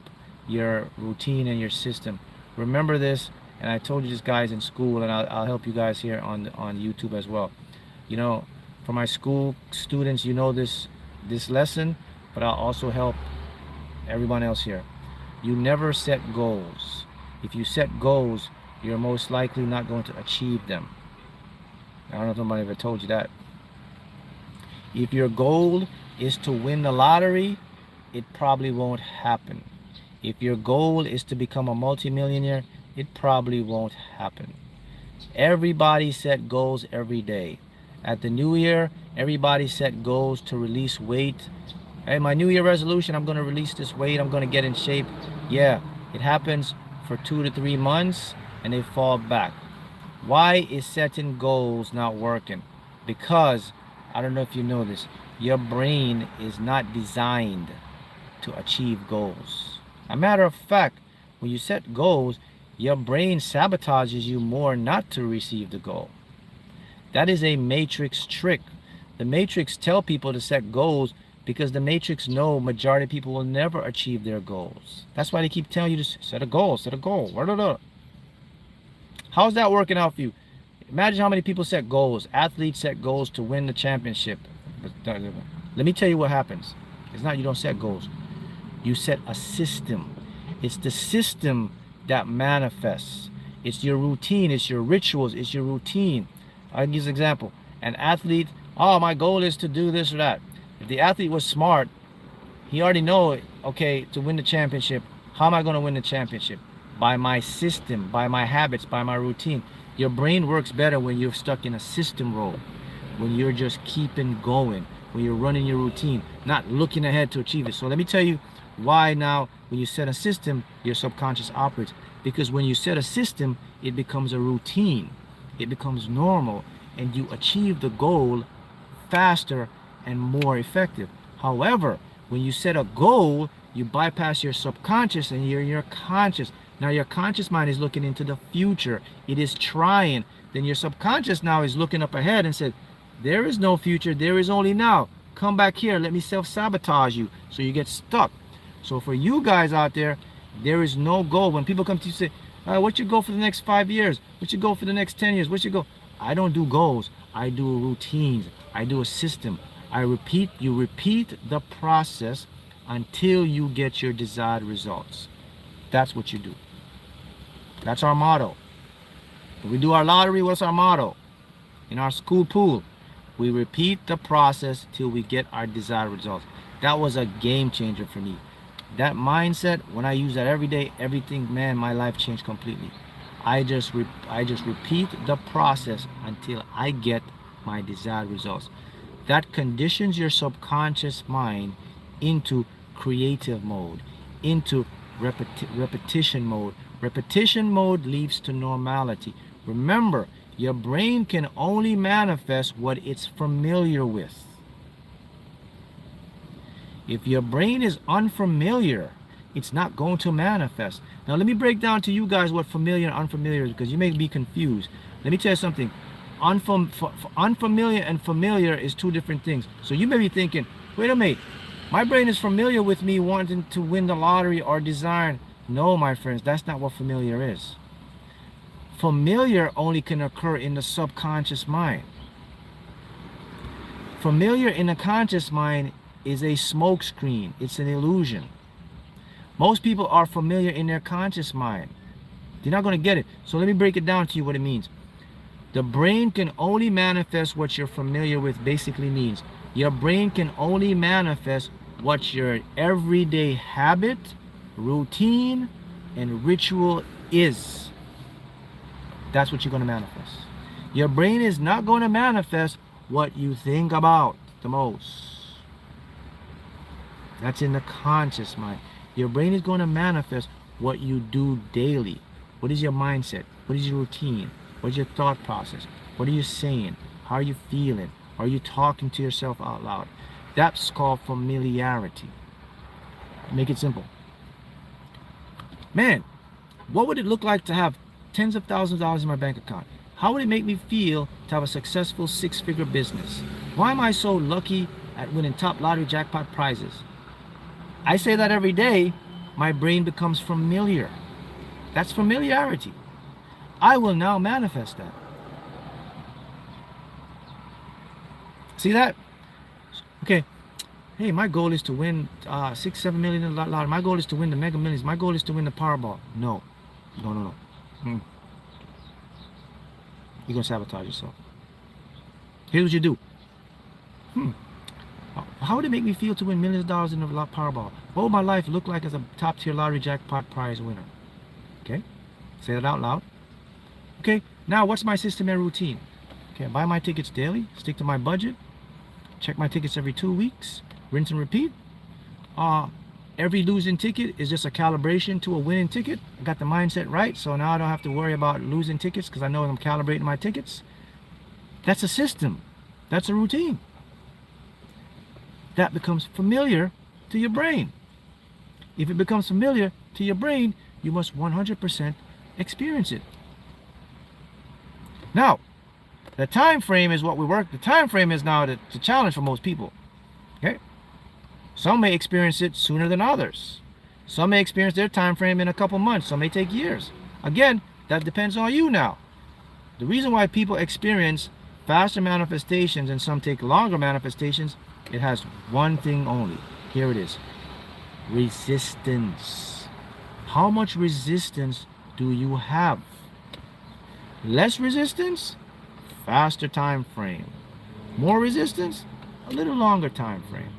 your routine and your system. Remember this, and I told you this, guys, in school, and I'll help you guys here on YouTube as well. You know, for my school students, you know this lesson, but I'll also help everyone else here. You never set goals. If you set goals, you're most likely not going to achieve them. I don't know if somebody ever told you that. If your goal is to win the lottery, it probably won't happen. If your goal is to become a multimillionaire, it probably won't happen. Everybody set goals every day. At the new year, everybody set goals to release weight Hey, my New Year resolution, I'm going to release this weight. I'm going to get in shape. Yeah, it happens for 2 to 3 months and they fall back. Why is setting goals not working? Because, I don't know if you know this, your brain is not designed to achieve goals. A matter of fact, when you set goals, your brain sabotages you more not to receive the goal. That is a matrix trick. The matrix tell people to set goals because the matrix know majority of people will never achieve their goals. That's why they keep telling you to set a goal, set a goal. How's that working out for you? Imagine how many people set goals. Athletes set goals to win the championship. Let me tell you what happens. It's not you don't set goals. You set a system. It's the system that manifests. It's your routine. It's your rituals. It's your routine. I'll give you an example. An athlete, oh, my goal is to do this or that. If the athlete was smart, he already know, okay, to win the championship, how am I going to win the championship? By my system, by my habits, by my routine. Your brain works better when you're stuck in a system role, when you're just keeping going, when you're running your routine, not looking ahead to achieve it. So let me tell you why now when you set a system, your subconscious operates. Because when you set a system, it becomes a routine. It becomes normal, and you achieve the goal faster and more effective. However, when you set a goal, you bypass your subconscious and you're conscious. Now your conscious mind is looking into the future. It is trying. Then your subconscious now is looking up ahead and said, there is no future, there is only now. Come back here, let me self-sabotage you. So you get stuck. So for you guys out there, there is no goal. When people come to you and say, what's your goal for the next 5 years? What's your goal for the next 10 years? What's your goal? I don't do goals. I do routines. I do a system. You repeat the process until you get your desired results. That's what you do. That's our motto. When we do our lottery, what's our motto? In our school pool, we repeat the process till we get our desired results. That was a game changer for me. That mindset, when I use that every day, everything, man, my life changed completely. I just repeat the process until I get my desired results. That conditions your subconscious mind into creative mode, into repetition mode. Repetition mode leads to normality. Remember, your brain can only manifest what it's familiar with. If your brain is unfamiliar, it's not going to manifest. Now let me break down to you guys what familiar and unfamiliar is, because you may be confused. Let me tell you something. Unfamiliar and familiar is two different things. So you may be thinking, wait a minute, my brain is familiar with me wanting to win the lottery or desire. No, my friends, that's not what familiar is. Familiar only can occur in the subconscious mind. Familiar in the conscious mind is a smokescreen. It's an illusion. Most people are familiar in their conscious mind. They're not going to get it. So let me break it down to you what it means. The brain can only manifest what you're familiar with. Basically means your brain can only manifest what your everyday habit, routine, and ritual is. That's what you're going to manifest. Your brain is not going to manifest what you think about the most. That's in the conscious mind. Your brain is going to manifest what you do daily. What is your mindset? What is your routine? What is your thought process? What are you saying? How are you feeling? Are you talking to yourself out loud? That's called familiarity. Make it simple. Man, what would it look like to have tens of thousands of dollars in my bank account? How would it make me feel to have a successful six-figure business? Why am I so lucky at winning top lottery jackpot prizes? I say that every day, my brain becomes familiar. That's familiarity. I will now manifest that. See that? Okay. Hey, my goal is to win 6-7 million in the lottery. My goal is to win the Mega Millions. My goal is to win the Powerball. No. You're going to sabotage yourself. Here's what you do. How would it make me feel to win millions of dollars in the Powerball? What would my life look like as a top-tier lottery jackpot prize winner? Okay? Say that out loud. Okay, now what's my system and routine? Okay, I buy my tickets daily, stick to my budget, check my tickets every 2 weeks, rinse and repeat. every losing ticket is just a calibration to a winning ticket. I got the mindset right, so now I don't have to worry about losing tickets because I know I'm calibrating my tickets. That's a system. That's a routine. That becomes familiar to your brain. If it becomes familiar to your brain, you must 100% experience it. Now, the time frame is what we work. The time frame is now the challenge for most people. Okay? Some may experience it sooner than others. Some may experience their time frame in a couple months. Some may take years. Again, that depends on you now. The reason why people experience faster manifestations and some take longer manifestations, it has one thing only. Here it is. Resistance. How much resistance do you have? Less resistance, faster time frame. More resistance, a little longer time frame.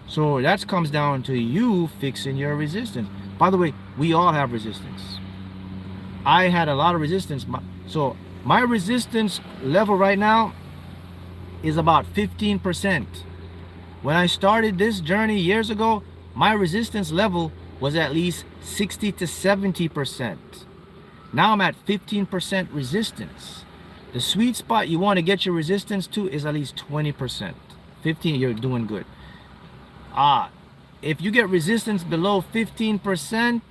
So that comes down to you fixing your resistance. By the way, we all have resistance. I had a lot of resistance. So my resistance level right now is about 15%. When I started this journey years ago, my resistance level was at least 60 to 70%. Now I'm at 15% resistance. The sweet spot you want to get your resistance to is at least 20%. 15, you're doing good. If you get resistance below 15%,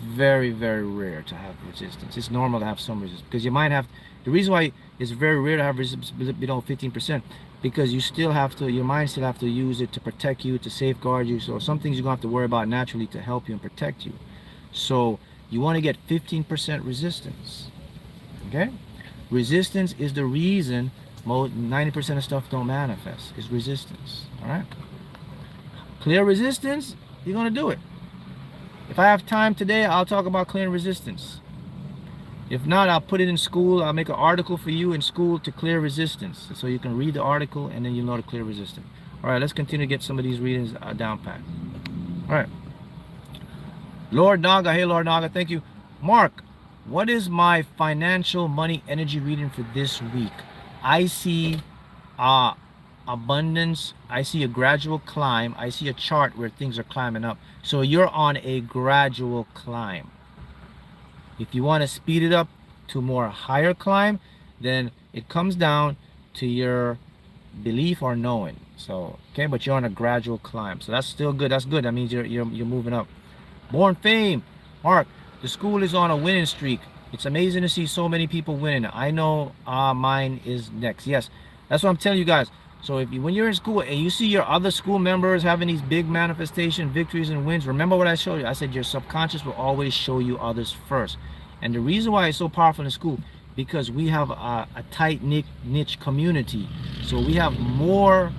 very, very rare to have resistance. It's normal to have some resistance because you might have, the reason why it's very rare to have resistance below 15%, because you still have to, your mind still have to use it to protect you, to safeguard you. So some things you're going to have to worry about naturally to help you and protect you. So you want to get 15% resistance. Okay? Resistance is the reason 90% of stuff don't manifest, is resistance. All right? Clear resistance, you're going to do it. If I have time today, I'll talk about clearing resistance. If not, I'll put it in school. I'll make an article for you in school to clear resistance. So you can read the article and then you'll know to clear resistance. All right, let's continue to get some of these readings down pat. All right. Lord Naga, hey Lord Naga, thank you. Mark, what is my financial money energy reading for this week? I see abundance. I see a gradual climb. I see a chart where things are climbing up. So you're on a gradual climb. If you want to speed it up to more higher climb, then it comes down to your belief or knowing. So okay, but you're on a gradual climb. So that's still good. That's good. That means you're moving up. Born Fame, Mark, the school is on a winning streak. It's amazing to see so many people winning. I know mine is next. Yes, that's what I'm telling you guys. So if you, when you're in school and you see your other school members having these big manifestation victories and wins, remember what I showed you. I said your subconscious will always show you others first. And the reason why it's so powerful in school, because we have a tight niche community. So we have more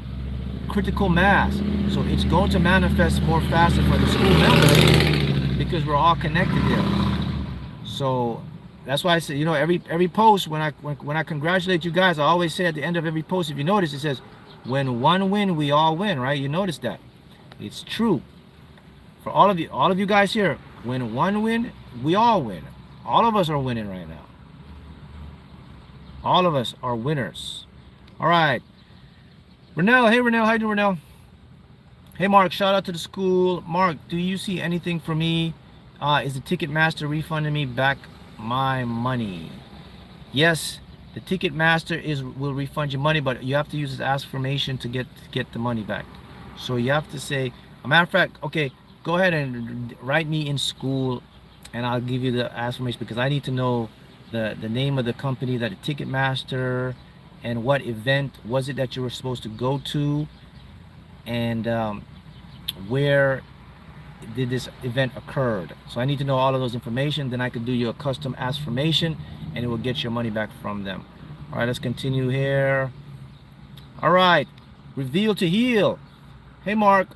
critical mass. So it's going to manifest more faster for the school members because we're all connected there. So that's why I say, you know, every post when I congratulate you guys, I always say at the end of every post, if you notice, it says, when one win, we all win, right? You notice that. It's true. For all of you guys here, when one win, we all win. All of us are winning right now. All of us are winners. All right. Renell, hey Renell, how you doing, Renell? Hey Mark, shout out to the school. Mark, do you see anything for me? Is the Ticketmaster refunding me back my money? Yes, the Ticketmaster will refund you money, but you have to use this affirmation to get the money back. So you have to say, a matter of fact, okay, go ahead and write me in school and I'll give you the affirmation, because I need to know the name of the company, that the Ticketmaster, and what event was it that you were supposed to go to, and where did this event occurred. So I need to know all of those information, then I could do you a custom affirmation and it will get your money back from them. All right, let's continue here. All right, reveal to heal. Hey Mark,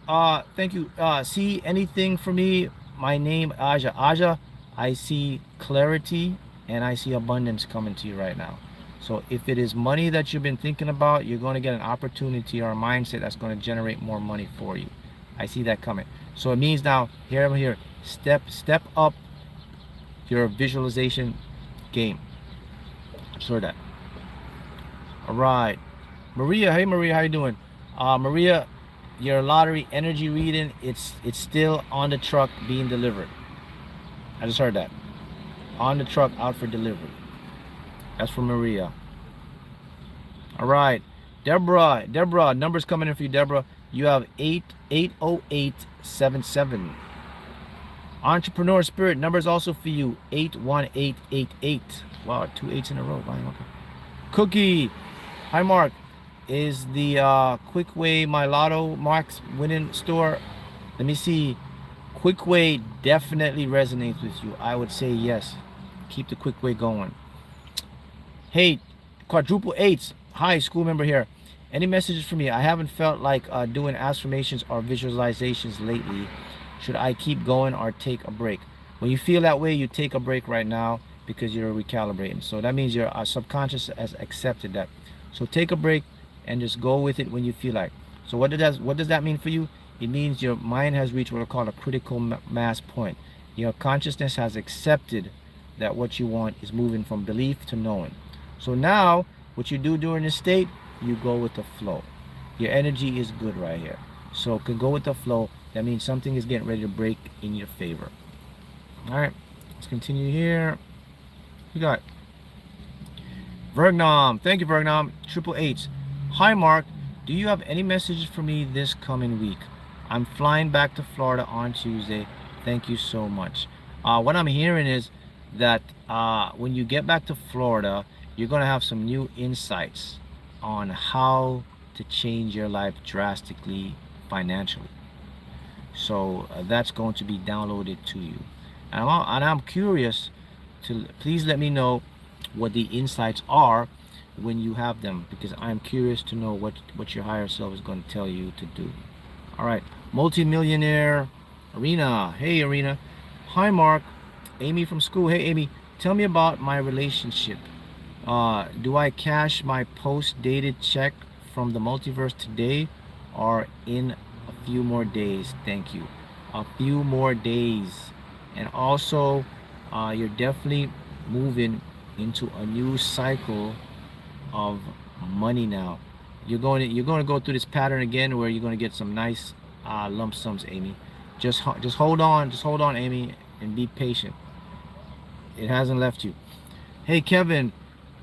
thank you. See anything for me? My name Aja. Aja, I see clarity and I see abundance coming to you right now. So if it is money that you've been thinking about, you're going to get an opportunity or a mindset that's going to generate more money for you. I see that coming. So it means now, here, step up your visualization game. Sure that. All right. Maria, hey Maria, how you doing? Maria, your lottery energy reading, it's still on the truck being delivered. I just heard that. On the truck, out for delivery. That's from Maria. All right. Deborah, numbers coming in for you, Deborah. You have 80877. Entrepreneur Spirit, numbers also for you, 81888. Wow, 2 8s in a row. Wow, okay. Cookie, hi Mark. Is the Quick Way my Lotto Mark's winning store? Let me see. Quick Way definitely resonates with you. I would say yes. Keep the Quick Way going. Hey, quadruple eights. Hi, school member here. Any messages for me? I haven't felt like doing affirmations or visualizations lately. Should I keep going or take a break? When you feel that way, you take a break right now because you're recalibrating. So that means your subconscious has accepted that. So take a break and just go with it when you feel like. So what does that mean for you? It means your mind has reached what are called a critical mass point. Your consciousness has accepted that what you want is moving from belief to knowing. So now, what you do during this state, you go with the flow. Your energy is good right here. So can go with the flow. That means something is getting ready to break in your favor. All right, let's continue here. We got Vergnam. Thank you, Vergnam. Triple H. Hi, Mark. Do you have any messages for me this coming week? I'm flying back to Florida on Tuesday. Thank you so much. What I'm hearing is that when you get back to Florida, you're going to have some new insights on how to change your life drastically financially. So that's going to be downloaded to you. And I'm curious to please let me know what the insights are when you have them, because I'm curious to know what your higher self is going to tell you to do. All right, multimillionaire Arena. Hey Arena. Hi Mark. Amy from school. Hey Amy, tell me about my relationship. Do I cash my post-dated check from the multiverse today or in a few more days? Thank you. A few more days. And also, you're definitely moving into a new cycle of money now. You're going to go through this pattern again where you're going to get some nice lump sums, Amy. Just hold on, Amy, and be patient. It hasn't left you. Hey Kevin,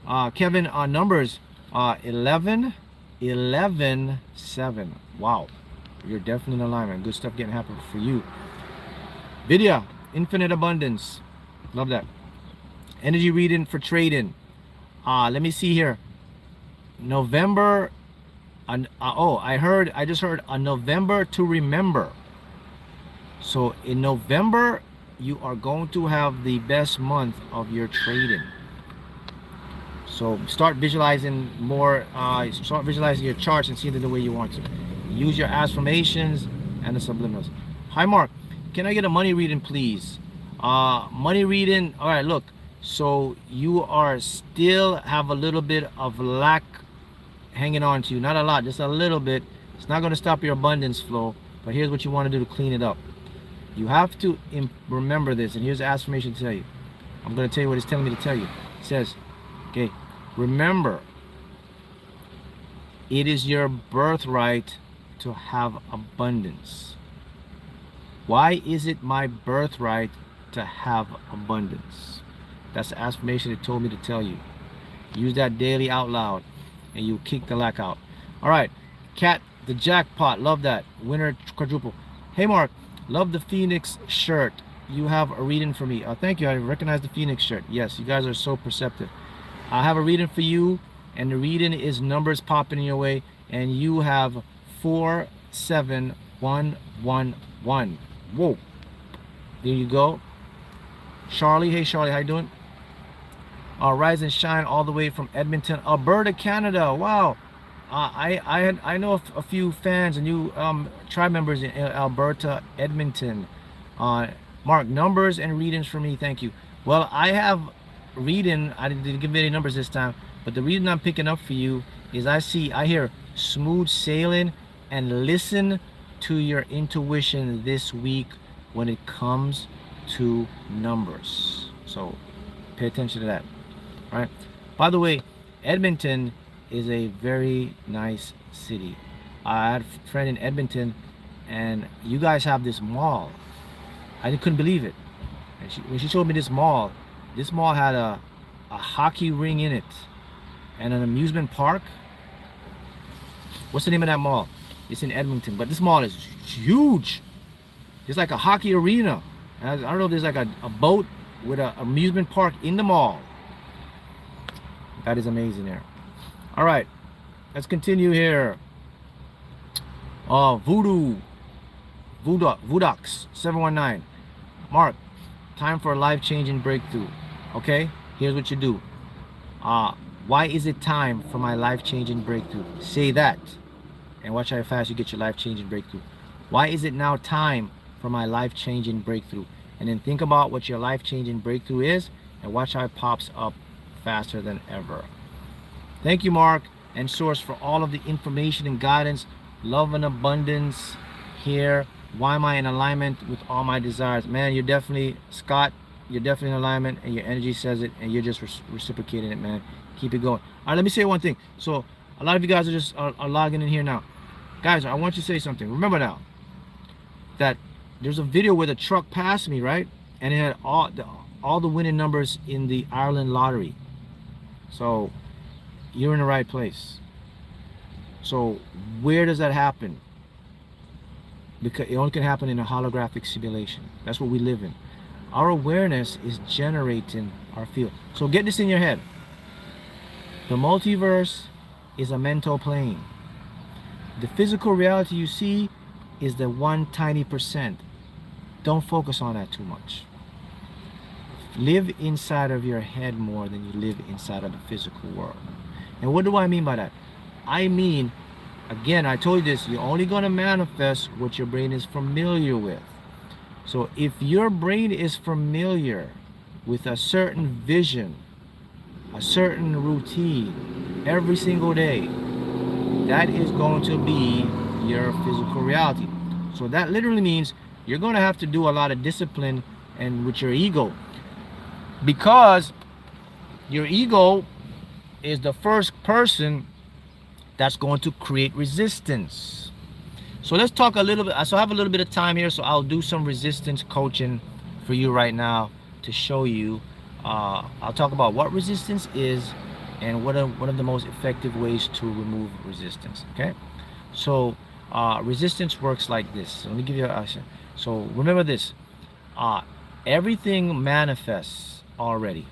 numbers 11 11 7. Wow, you're definitely in alignment. Good stuff getting happen for you. Vidya, infinite abundance, love that. Energy reading for trading. Let me see here. November. I just heard a November to remember. So in November, you are going to have the best month of your trading. So start visualizing more. Start visualizing your charts and see it the way you want to. Use your affirmations and the subliminals. Hi Mark, can I get a money reading, please? Money reading. All right, look. So you are still have a little bit of lack hanging on to you. Not a lot, just a little bit. It's not going to stop your abundance flow. But here's what you want to do to clean it up. You have to remember this, and here's the affirmation to tell you. I'm going to tell you what it's telling me to tell you. It says, okay, remember, it is your birthright to have abundance. Why is it my birthright to have abundance? That's the affirmation it told me to tell you. Use that daily out loud, and you kick the lack out. All right, Cat, the jackpot, love that. Winner quadruple. Hey Mark, love the Phoenix shirt. You have a reading for me. Thank you. I recognize the Phoenix shirt. Yes, you guys are so perceptive. I have a reading for you, and the reading is numbers popping your way, and you have 47111. Whoa. There you go. Charlie, hey Charlie, how you doing? Rise and shine all the way from Edmonton, Alberta, Canada. Wow. I know a few fans and new tribe members in Alberta, Edmonton. Mark, numbers and readings for me, thank you. Well, I have reading. I didn't give any numbers this time, but the reading I'm picking up for you is I hear smooth sailing, and listen to your intuition this week when it comes to numbers. So pay attention to that. All right. By the way, Edmonton is a very nice city. I had a friend in Edmonton, and you guys have this mall. I couldn't believe it. And when she showed me this mall had a hockey ring in it and an amusement park. What's the name of that mall? It's in Edmonton, but this mall is huge. It's like a hockey arena. I don't know if there's like a boat with an amusement park in the mall. That is amazing there. All right, let's continue here. Voodoox 719. Mark, time for a life-changing breakthrough. Okay, here's what you do. Why is it time for my life-changing breakthrough? Say that, and watch how fast you get your life-changing breakthrough. Why is it now time for my life-changing breakthrough? And then think about what your life-changing breakthrough is, and watch how it pops up faster than ever. Thank you, Mark and Source, for all of the information and guidance. Love and abundance here. Why am I in alignment with all my desires? Man, you're definitely, Scott, you're definitely in alignment, and your energy says it, and you're just reciprocating it, man. Keep it going. All right, let me say one thing. So a lot of you guys are just are logging in here now. Guys, I want you to say something. Remember now that there's a video where the truck passed me, right? And it had all the winning numbers in the Ireland lottery. So you're in the right place. So where does that happen? Because it only can happen in a holographic simulation. That's what we live in. Our awareness is generating our field. So get this in your head. The multiverse is a mental plane. The physical reality you see is the one tiny percent. Don't focus on that too much. Live inside of your head more than you live inside of the physical world. And what do I mean by that? I mean, again, I told you this, you're only going to manifest what your brain is familiar with. So if your brain is familiar with a certain vision, a certain routine every single day, that is going to be your physical reality. So that literally means you're going to have to do a lot of discipline and with your ego, because your ego is the first person that's going to create resistance. So let's talk a little bit. So I have a little bit of time here, so I'll do some resistance coaching for you right now to show you. I'll talk about what resistance is and what are one of the most effective ways to remove resistance. Okay, so resistance works like this. So let me give you a so remember this, everything manifests already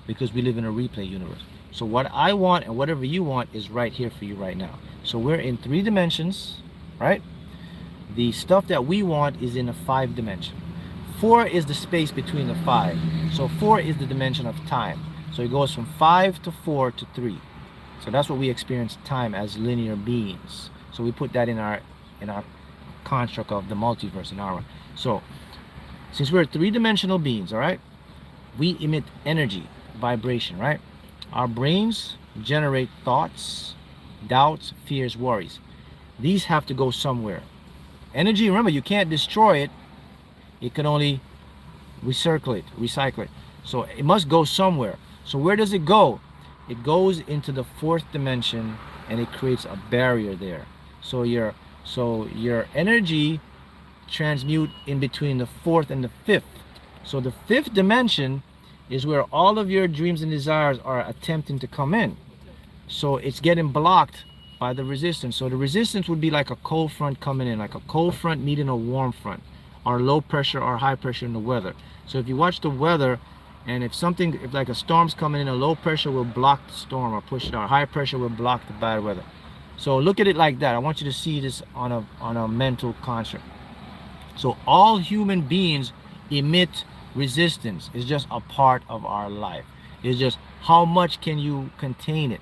because we live in a replay universe. So what I want and whatever you want is right here for you right now. So we're in 3 dimensions, right? The stuff that we want is in a 5 dimension. 4 is the space between the 5. So 4 is the dimension of time. So it goes from 5 to 4 to 3. So that's what we experience time as linear beings. So we put that in our construct of the multiverse in our. So since we're 3-dimensional beings, all right, we emit energy, vibration, right? Our brains generate thoughts, doubts, fears, worries. These have to go somewhere. Energy, remember, you can't destroy it. It can only recycle it. So it must go somewhere. So where does it go? It goes into the 4th dimension, and it creates a barrier there. So your energy transmute in between the 4th and the 5th. So the 5th dimension is where all of your dreams and desires are attempting to come in. So it's getting blocked by the resistance. So the resistance would be like a cold front coming in, like a cold front meeting a warm front, or low pressure or high pressure in the weather. So if you watch the weather, and if like a storm's coming in, a low pressure will block the storm or push it out. High pressure will block the bad weather. So look at it like that. I want you to see this on a mental construct. So all human beings emit resistance. It's just a part of our life. It's just how much can you contain it.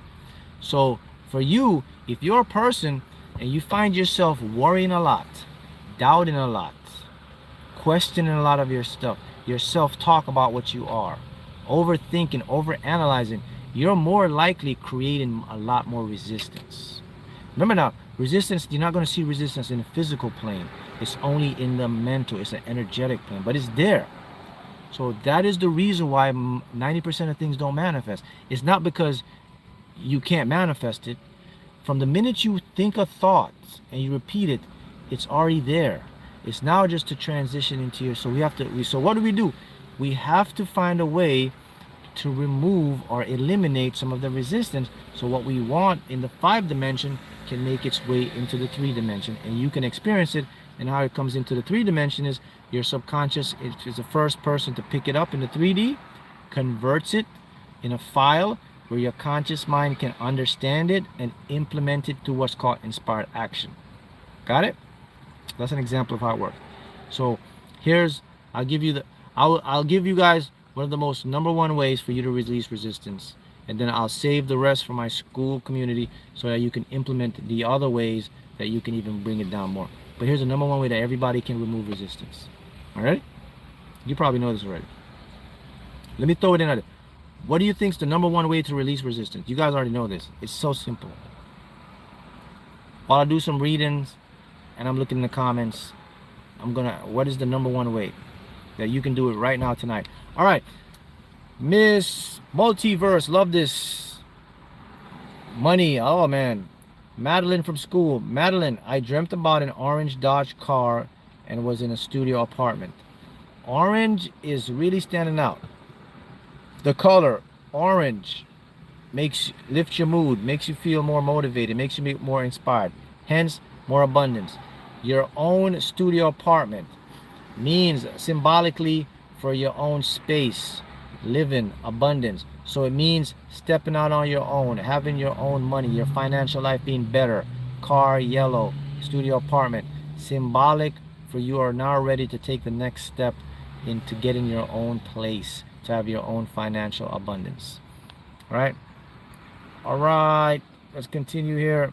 So for you, if you're a person and you find yourself worrying a lot, doubting a lot, questioning a lot of your stuff, your self-talk about what you are, overthinking, overanalyzing, you're more likely creating a lot more resistance. Remember now, resistance, you're not going to see resistance in the physical plane. It's only in the mental, it's an energetic plane, but it's there. So that is the reason why 90% of things don't manifest. It's not because you can't manifest it. From the minute you think a thought and you repeat it, it's already there. It's now just to transition into your, so what do? We have to find a way to remove or eliminate some of the resistance, so what we want in the 5 dimension can make its way into the 3 dimension, and you can experience it. And how it comes into the 3 dimension is your subconscious is the first person to pick it up in the 3D, converts it in a file where your conscious mind can understand it and implement it to what's called inspired action. Got it? That's an example of how it works. So here's, I'll give you guys one of the most #1 ways for you to release resistance, and then I'll save the rest for my school community so that you can implement the other ways that you can even bring it down more. But here's the #1 way that everybody can remove resistance. All right? You probably know this already. Let me throw it in. What do you think is the #1 way to release resistance? You guys already know this. It's so simple. While I do some readings and I'm looking in the comments, what is the #1 way that you can do it right now tonight? All right, Miss Multiverse, love this. Money, oh man. Madeline from school. Madeline, I dreamt about an orange Dodge car and was in a studio apartment. Orange is really standing out. The color orange lifts your mood, makes you feel more motivated, makes you more inspired, hence more abundance. Your own studio apartment means symbolically for your own space, living, abundance. So it means stepping out on your own, having your own money, your financial life being better. Car, yellow, studio apartment, symbolic for you are now ready to take the next step into getting your own place, to have your own financial abundance. All right, let's continue here.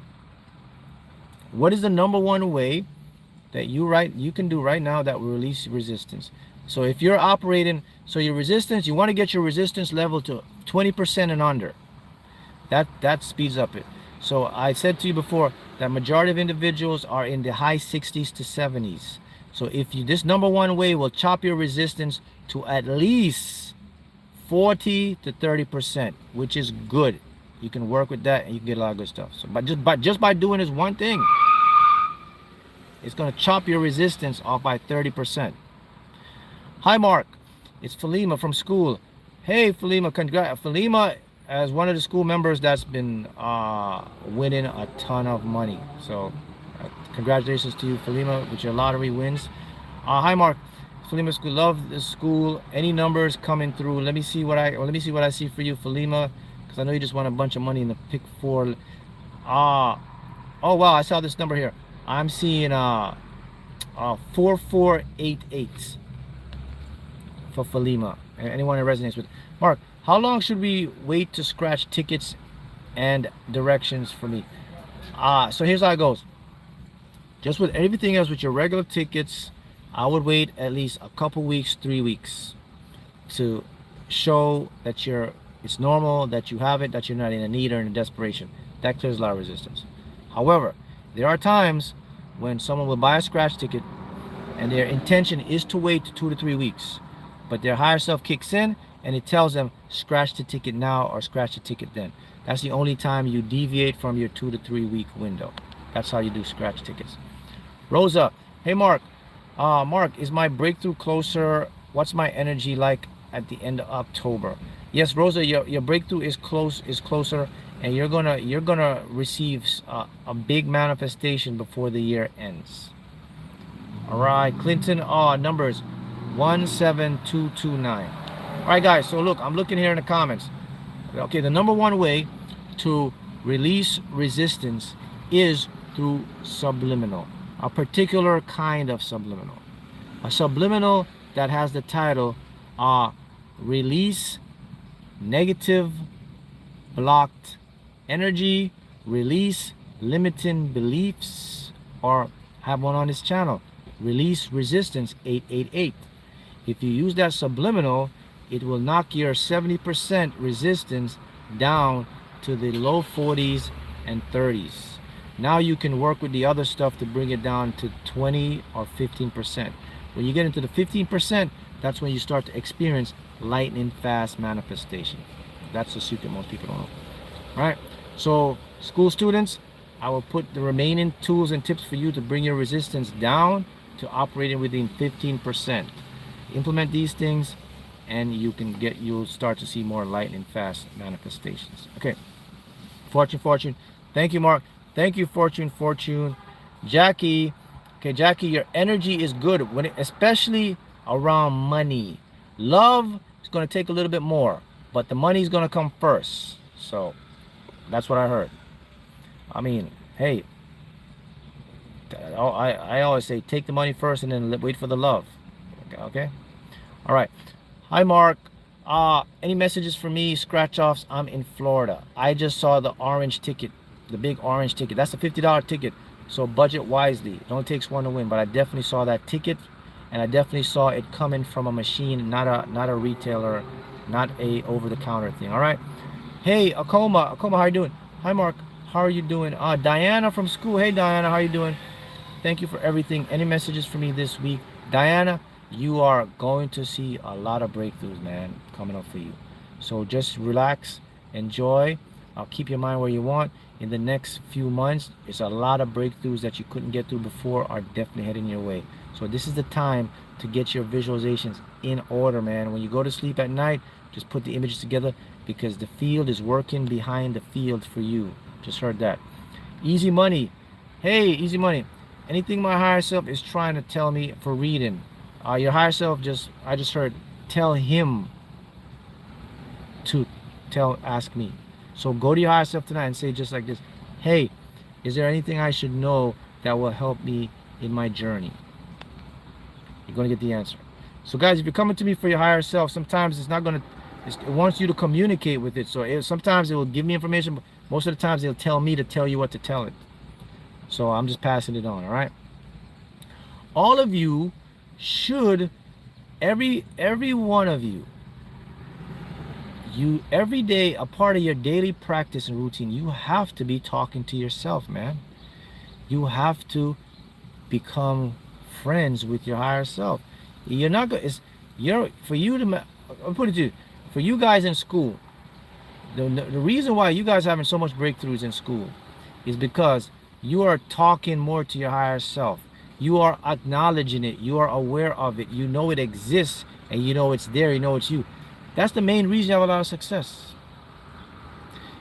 What is the #1 way that you can do right now that will release resistance? So if you're operating, so your resistance, you want to get your resistance level to 20% and under. That speeds up it. So I said to you before that majority of individuals are in the high 60s to 70s. So if this #1 way will chop your resistance to at least 40 to 30%, which is good. You can work with that and you can get a lot of good stuff. So just by doing this one thing, it's going to chop your resistance off by 30%. Hi Mark, it's Falima from school. Hey Falima, congrats. Falima as one of the school members that's been winning a ton of money. So congratulations to you, Falima, with your lottery wins. Hi Mark, Falima school, love the school. Any numbers coming through? Let me see what I see for you, Falima, because I know you just won a bunch of money in the pick 4. Oh wow, I saw this number here. I'm seeing 4488 for Falima. Anyone that resonates with Mark? How long should we wait to scratch tickets and directions for me? So here's how it goes. Just with everything else, with your regular tickets, I would wait at least a couple weeks, 3 weeks, to show that it's normal, that you have it, that you're not in a need or in a desperation. That clears a lot of resistance. However, there are times when someone will buy a scratch ticket and their intention is to wait 2 to 3 weeks, but their higher self kicks in and it tells them scratch the ticket now or scratch the ticket then. That's the only time you deviate from your 2 to 3 week window. That's how you do scratch tickets. Rosa, hey Mark, Mark, is my breakthrough closer? What's my energy like at the end of October? Yes, Rosa, your breakthrough is closer, and you're gonna receive a big manifestation before the year ends. All right, Clinton, numbers 17229. All right, guys, so look, I'm looking here in the comments. Okay, the #1 way to release resistance is through subliminal, a particular kind of subliminal. A subliminal that has the title release negative blocked energy, release limiting beliefs, or have one on this channel, release resistance 888. If you use that subliminal, it will knock your 70% resistance down to the low 40s and 30s. Now you can work with the other stuff to bring it down to 20 or 15%. When you get into the 15%, that's when you start to experience lightning fast manifestation. That's the secret most people don't know. All right, so school students, I will put the remaining tools and tips for you to bring your resistance down to operating within 15%. Implement these things and you'll start to see more lightning fast manifestations. Okay. Fortune. Thank you, Mark. Thank you, Fortune. Jackie. Okay, Jackie, your energy is good when especially around money. Love is going to take a little bit more, but the money is going to come first. So that's what I heard. I mean, hey, I always say take the money first and then wait for the love. Okay. All right. Hi, Mark. Any messages for me? Scratch offs. I'm in Florida. I just saw the orange ticket, the big orange ticket. That's a $50 ticket. So budget wisely. It only takes one to win. But I definitely saw that ticket, and I definitely saw it coming from a machine, not a retailer, not a over-the-counter thing. All right. Hey, Akoma, how are you doing? Hi, Mark. How are you doing? Diana from school. Hey, Diana, how are you doing? Thank you for everything. Any messages for me this week? Diana, you are going to see a lot of breakthroughs, man, coming up for you. So just relax, enjoy. I'll keep your mind where you want. In the next few months, it's a lot of breakthroughs that you couldn't get through before are definitely heading your way. So this is the time to get your visualizations in order, man. When you go to sleep at night, just put the images together because the field is working behind the field for you. Just heard that. Easy money. Hey, easy money. Anything my higher self is trying to tell me for reading. Your higher self I just heard, tell him to ask me. So go to your higher self tonight and say just like this, hey, is there anything I should know that will help me in my journey? You're going to get the answer. So guys, if you're coming to me for your higher self, sometimes it's not going to, it wants you to communicate with it. So sometimes it will give me information, but most of the times it'll tell me to tell you what to tell it. So I'm just passing it on, all right? All of you should, every one of you, every day, a part of your daily practice and routine, you have to be talking to yourself, man. You have to become friends with your higher self. You're not going, for you to, I'll put it to you, for you guys in school, the reason why you guys are having so much breakthroughs in school is because you are talking more to your higher self. You are acknowledging it. You are aware of it. You know it exists and you know it's there. You know it's you. That's the main reason you have a lot of success.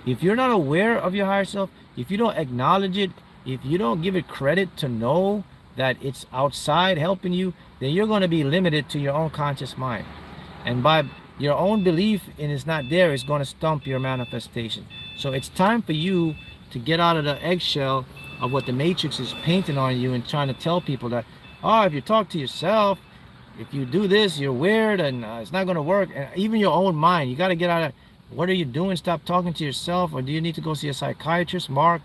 If you're not aware of your higher self, if you don't acknowledge it, if you don't give it credit to know that it's outside helping you, then you're going to be limited to your own conscious mind. And by your own belief in it's not there, it's going to stump your manifestation. So it's time for you to get out of the eggshell of what the matrix is painting on you and trying to tell people that, oh, if you talk to yourself, if you do this, you're weird and it's not going to work. And even your own mind, you got to get out of, what are you doing? Stop talking to yourself. Or do you need to go see a psychiatrist? Mark,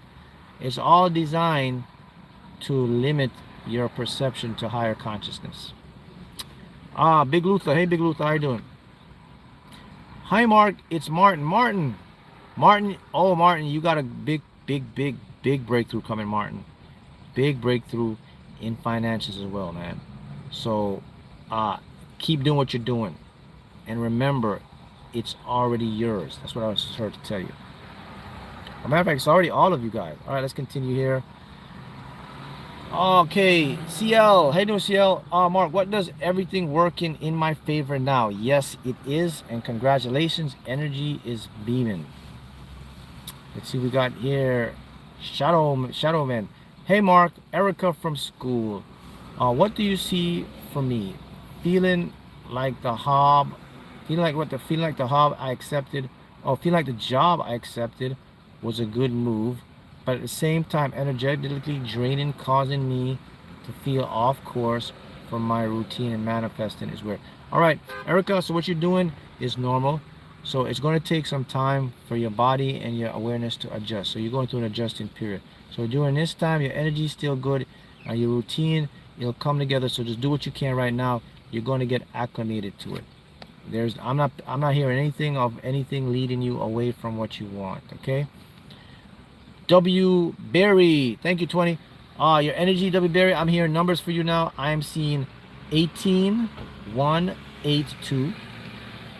it's all designed to limit your perception to higher consciousness. Big Luther. Hey, Big Luther, how you doing? Hi, Mark. It's Martin. Martin, oh, Martin, you got a big breakthrough coming, Martin. Big breakthrough in finances as well, man. So keep doing what you're doing. And remember, it's already yours. That's what I was heard to tell you. As a matter of fact, it's already all of you guys. All right, let's continue here. Okay, CL. How you doing, CL? Mark, what does everything working in my favor now? Yes, it is. And congratulations. Energy is beaming. Let's see what we got here. Shadowman. Hey, Mark. Erica from school. What do you see for me? Feeling like the hob. Feeling like the hob I accepted. Oh, feeling like the job I accepted was a good move. But at the same time, energetically draining, causing me to feel off course from my routine and manifesting is weird. All right, Erica, so what you're doing is normal. So it's going to take some time for your body and your awareness to adjust. So you're going through an adjusting period. So during this time, your energy is still good. Your routine, it'll come together. So just do what you can right now. You're going to get acclimated to it. I'm not hearing anything of anything leading you away from what you want. Okay. W. Berry, thank you, 20. Your energy, W. Berry, I'm hearing numbers for you now. I'm seeing 18, 1, 8, 2.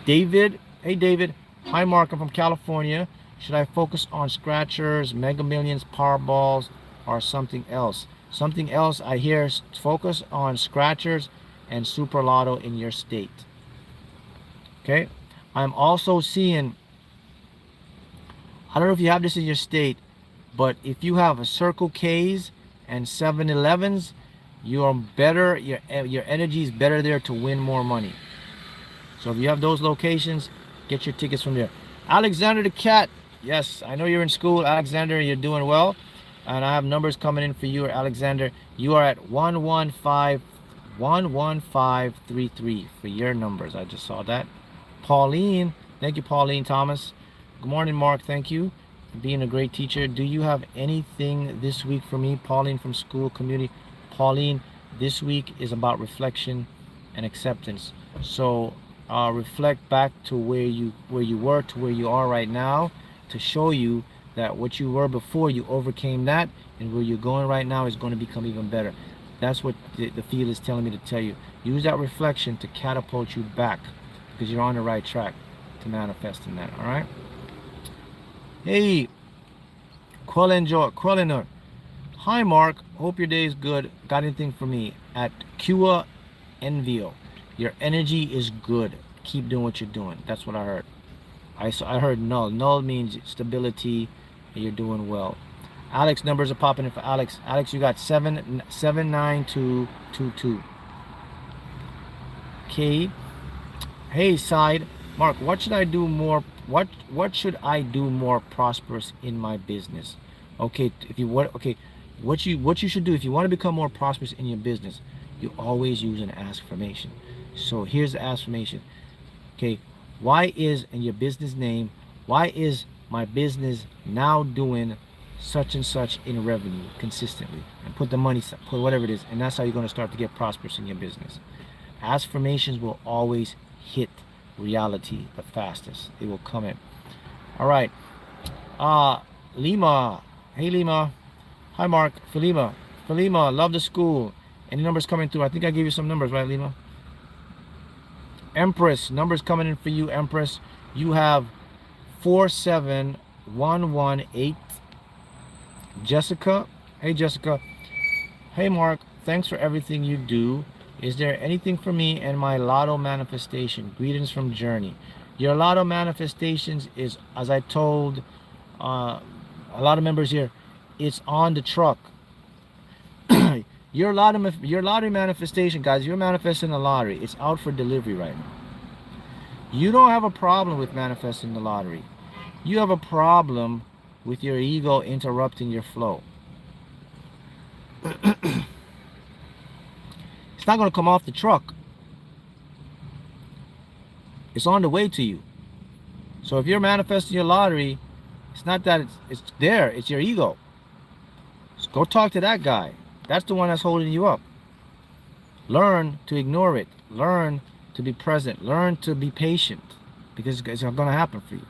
David, hey, David, Hi, Mark. I'm from California. Should I focus on scratchers, Mega Millions, Powerballs, or something else? Something else I hear is focus on scratchers and Super Lotto in your state. Okay. I'm also seeing, I don't know if you have this in your state, but if you have a Circle K's and 7-Elevens, you're better, your energy is better there to win more money. So if you have those locations, get your tickets from there. Alexander the Cat, yes, I know you're in school. Alexander, you're doing well. And I have numbers coming in for you, Alexander. You are at 11533 for your numbers. I just saw that. Pauline, thank you, Pauline Thomas. Good morning, Mark. Thank you for being a great teacher. Do you have anything this week for me? Pauline from school community. Pauline, this week is about reflection and acceptance. So reflect back to where you were to where you are right now, to show you that what you were before, you overcame that, and where you're going right now is going to become even better. That's what the field is telling me to tell you. Use that reflection to catapult you back, because you're on the right track to manifesting that. All right. Hey, Quellenor. Hi, Mark. Hope your day is good. Got anything for me? At Cua Envio. Your energy is good. Keep doing what you're doing. That's what I heard. I heard null. Null means stability, and you're doing well. Alex, numbers are popping in for Alex. Alex, you got 79222. Okay. Hey, Side. Mark, what should I do more? What should I do more prosperous in my business? Okay, what you should do if you want to become more prosperous in your business, you always use an affirmation. So here's the affirmation. Okay, why is, in your business name, why is my business now doing such and such in revenue consistently? And put the money, put whatever it is, and that's how you're going to start to get prosperous in your business. Affirmations will always hit reality the fastest. It will come in. All right. Lima. Hey, Lima. Hi, Mark. Philima. Love the school. Any numbers coming through? I think I gave you some numbers, right, Lima? Empress, numbers coming in for you, Empress. You have 47118. Jessica. Hey, Jessica. Hey, Mark. Thanks for everything you do. Is there anything for me and my lotto manifestation? Greetings from Journey. Your lotto manifestations is, as I told a lot of members here, it's on the truck. Your lottery manifestation, guys, you're manifesting the lottery. It's out for delivery right now. You don't have a problem with manifesting the lottery. You have a problem with your ego interrupting your flow. It's not going to come off the truck. It's on the way to you. So if you're manifesting your lottery, it's not that it's there. It's your ego. So go talk to that guy. That's the one that's holding you up. Learn to ignore it. Learn to be present. Learn to be patient, because it's not going to happen for you.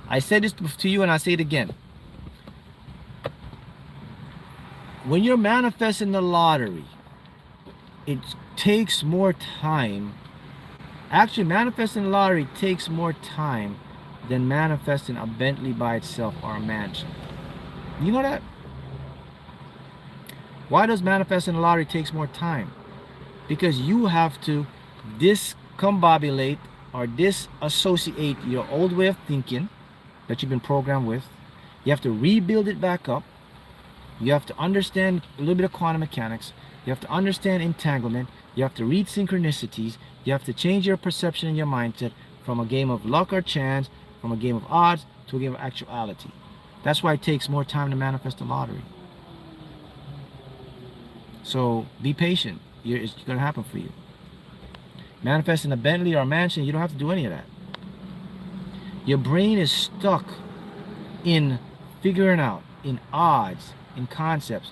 I said this to you and I say it again. When you're manifesting the lottery, it takes more time. Actually, manifesting the lottery takes more time than manifesting a Bentley by itself or a mansion. You know that? Why does manifesting the lottery takes more time? Because you have to discombobulate or disassociate your old way of thinking that you've been programmed with. You have to rebuild it back up. You have to understand a little bit of quantum mechanics. You have to understand entanglement. You have to read synchronicities. You have to change your perception and your mindset from a game of luck or chance, from a game of odds to a game of actuality. That's why it takes more time to manifest the lottery. So be patient. It's going to happen for you. Manifesting a Bentley or a mansion, you don't have to do any of that. Your brain is stuck in figuring out, in odds, in concepts.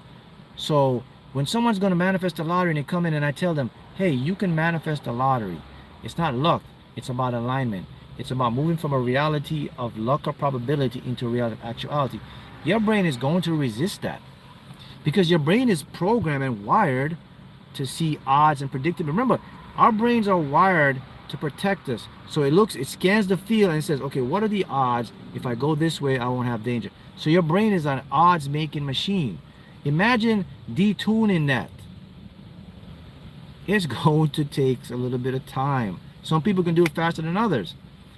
So when someone's going to manifest a lottery and they come in and I tell them, hey, you can manifest a lottery. It's not luck. It's about alignment. It's about moving from a reality of luck or probability into a reality of actuality. Your brain is going to resist that, because your brain is programmed and wired to see odds and predictability. Remember, our brains are wired to protect us. So it scans the field and says, okay, what are the odds if I go this way, I won't have danger. So your brain is an odds making machine. Imagine detuning that. It's going to take a little bit of time. Some people can do it faster than others.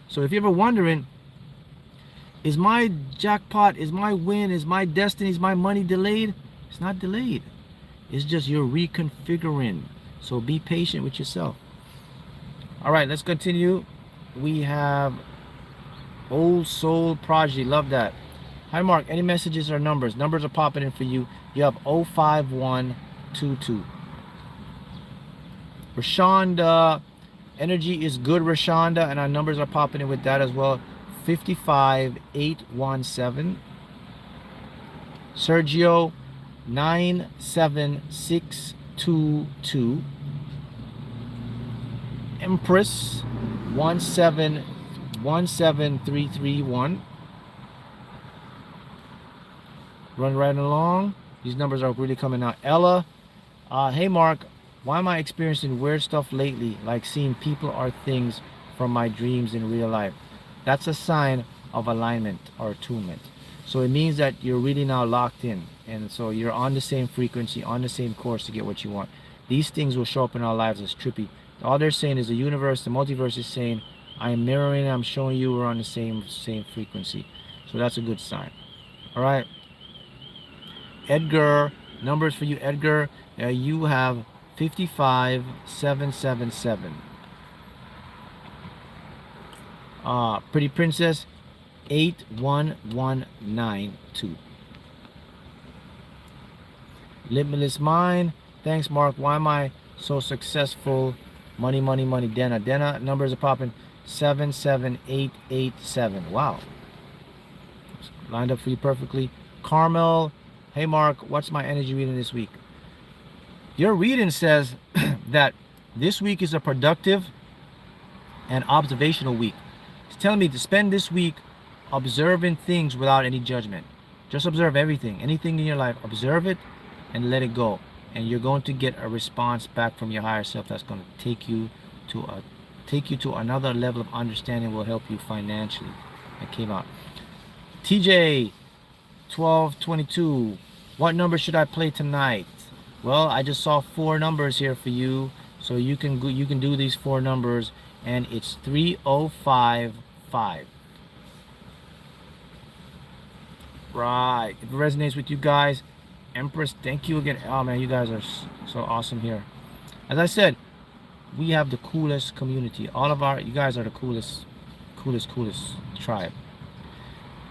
So if you're ever wondering, is my jackpot, is my win, is my destiny, is my money delayed? It's not delayed. It's just you're reconfiguring. So be patient with yourself. All right, let's continue. We have Old Soul Prodigy. Love that. Hi, Mark. Any messages or numbers? Numbers are popping in for you. You have 05122. Rashonda. Energy is good, Rashonda. And our numbers are popping in with that as well. 55817. Sergio. 97622. Empress 1717331. Run right along. These numbers are really coming out. Ella, hey Mark, why am I experiencing weird stuff lately, like seeing people or things from my dreams in real life? That's a sign of alignment or attunement. So it means that you're really now locked in, and so you're on the same frequency, on the same course to get what you want. These things will show up in our lives as trippy. All they're saying is the universe, the multiverse is saying, I am mirroring, I'm showing you we're on the same frequency. So that's a good sign. All right. Edgar, numbers for you, Edgar. You have 55777. Pretty Princess, 81192. Limitless Mind. Thanks, Mark. Why am I so successful? Money, money, money. Dena, numbers are popping. 77887. Wow. Lined up for you perfectly. Carmel. Hey, Mark. What's my energy reading this week? Your reading says that this week is a productive and observational week. It's telling me to spend this week observing things without any judgment. Just observe everything. Anything in your life. Observe it and let it go. And you're going to get a response back from your higher self that's going to take you to another level of understanding, will help you financially. That came out. TJ 1222. What number should I play tonight? Well, I just saw 4 numbers here for you, so you can do these 4 numbers, and it's 3055. Right. If it resonates with you guys, Empress, thank you again. Oh man, you guys are so awesome here. As I said, we have the coolest community. You guys are the coolest tribe.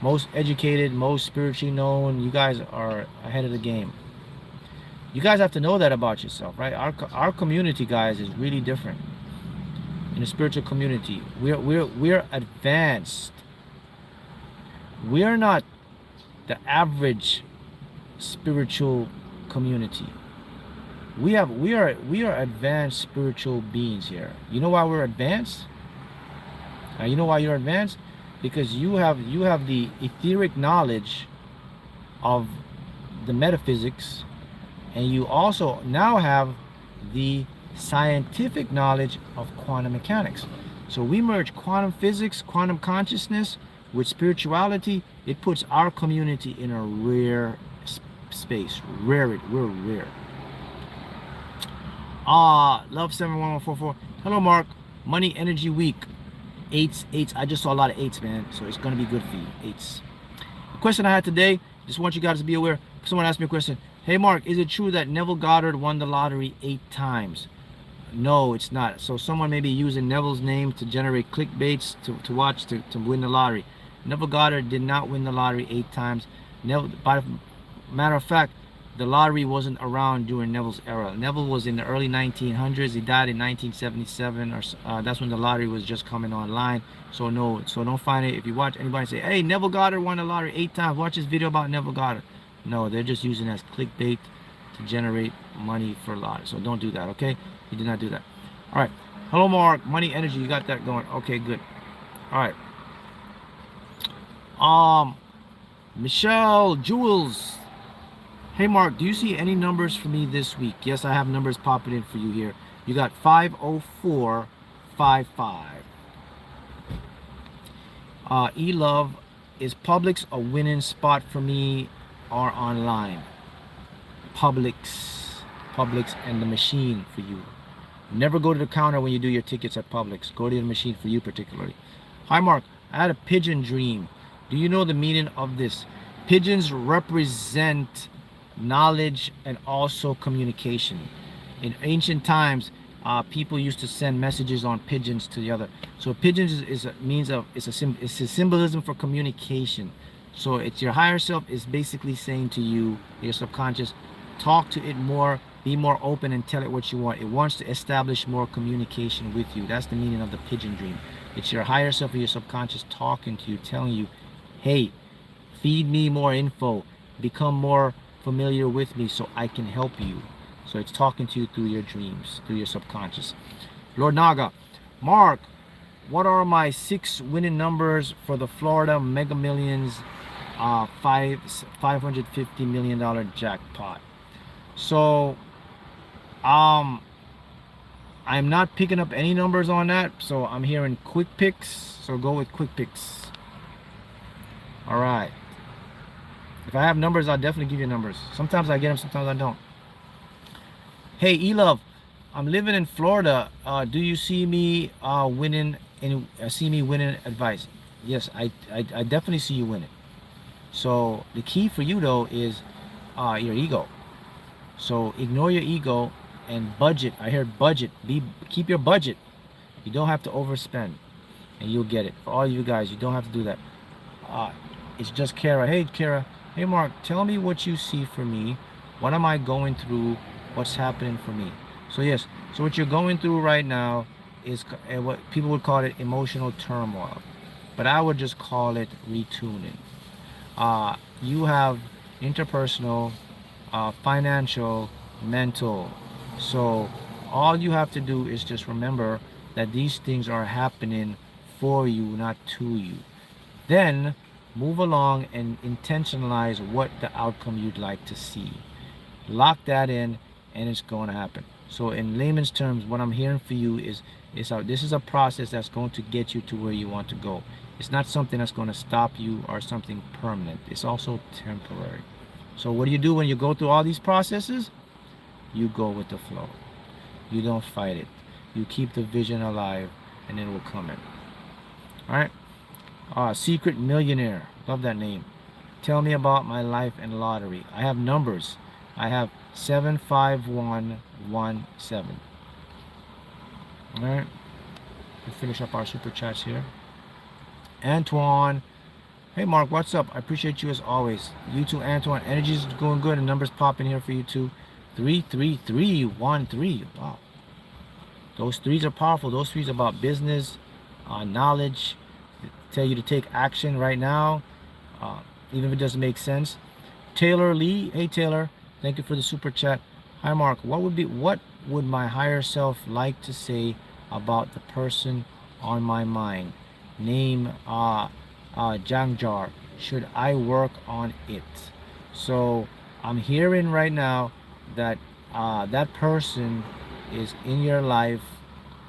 Most educated, most spiritually known. You guys are ahead of the game. You guys have to know that about yourself, right? Our community, guys, is really different. In the spiritual community, we're advanced. We're not the average spiritual community. We are advanced spiritual beings here. You know why we're advanced? You know why you're advanced? Because you have the etheric knowledge of the metaphysics, and you also now have the scientific knowledge of quantum mechanics. So we merge quantum physics, quantum consciousness with spirituality. It puts our community in a rare space. We're rare. Love 71144. Hello, Mark. Money Energy Week. Eights. I just saw a lot of 8s, man. So it's gonna be good for you. 8s. The question I had today, just want you guys to be aware. Someone asked me a question. Hey, Mark, is it true that Neville Goddard won the lottery 8 times? No, it's not. So someone may be using Neville's name to generate clickbaits to watch to win the lottery. Neville Goddard did not win the lottery 8 times. Neville, by matter of fact, the lottery wasn't around during Neville's era. Neville was in the early 1900s. He died in 1977, or that's when the lottery was just coming online. So no, so don't find it. If you watch anybody say, "Hey, Neville Goddard won the lottery 8 times," watch this video about Neville Goddard. No, they're just using it as clickbait to generate money for lottery. So don't do that, okay? You did not do that. All right. Hello, Mark. Money Energy. You got that going. Okay, good. All right. Michelle Jules. Hey, Mark, do you see any numbers for me this week? Yes, I have numbers popping in for you here. You got 504, 855. E-Love, is Publix a winning spot for me or online? Publix and the machine for you. Never go to the counter when you do your tickets at Publix. Go to the machine for you particularly. Hi Mark, I had a pigeon dream. Do you know the meaning of this? Pigeons represent knowledge and also communication. In ancient times, people used to send messages on pigeons to the other. So pigeons is a means of, it's a symbolism for communication. So it's your higher self is basically saying to you, your subconscious, talk to it more, be more open and tell it what you want. It wants to establish more communication with you. That's the meaning of the pigeon dream. It's your higher self or your subconscious talking to you, telling you, hey, feed me more info, become more familiar with me so I can help you. So it's talking to you through your dreams, through your subconscious. Lord Naga, Mark, what are my 6 winning numbers for the Florida Mega Millions $550 million jackpot? So I'm not picking up any numbers on that, so I'm hearing quick picks, so go with quick picks. All right, if I have numbers, I'll definitely give you numbers. Sometimes I get them, sometimes I don't. Hey E-Love, I'm living in Florida. Do you see me winning advice? Yes, I definitely see you winning. So the key for you though is your ego. So ignore your ego and budget. I heard budget. Keep your budget. You don't have to overspend, and you'll get it. For all you guys, you don't have to do that. It's just Kara. Hey Kara. Hey Mark. Tell me what you see for me. What am I going through? What's happening for me? So yes. So what you're going through right now is what people would call it emotional turmoil, but I would just call it retuning. You have interpersonal, financial, mental. So all you have to do is just remember that these things are happening for you, not to you. Then move along and intentionalize what the outcome you'd like to see. Lock that in and it's going to happen. So in layman's terms, what I'm hearing for you is this is a process that's going to get you to where you want to go. It's not something that's going to stop you or something permanent. It's also temporary. So what do you do when you go through all these processes? You go with the flow. You don't fight it. You keep the vision alive and it will come in. All right. Secret Millionaire. Love that name. Tell me about my life and lottery. I have numbers. I have 75117. All right. We'll finish up our super chats here. Antoine. Hey Mark, what's up? I appreciate you as always. You too, Antoine. Energy's going good and numbers popping here for you too. 33313. Wow. Those threes are powerful. Those threes are about business, knowledge. Tell you to take action right now, even if it doesn't make sense. Taylor Lee. Hey Taylor. Thank you for the super chat. Hi Mark. What would my higher self like to say about the person on my mind? Name Jangjar. Should I work on it? So I'm hearing right now that that person is in your life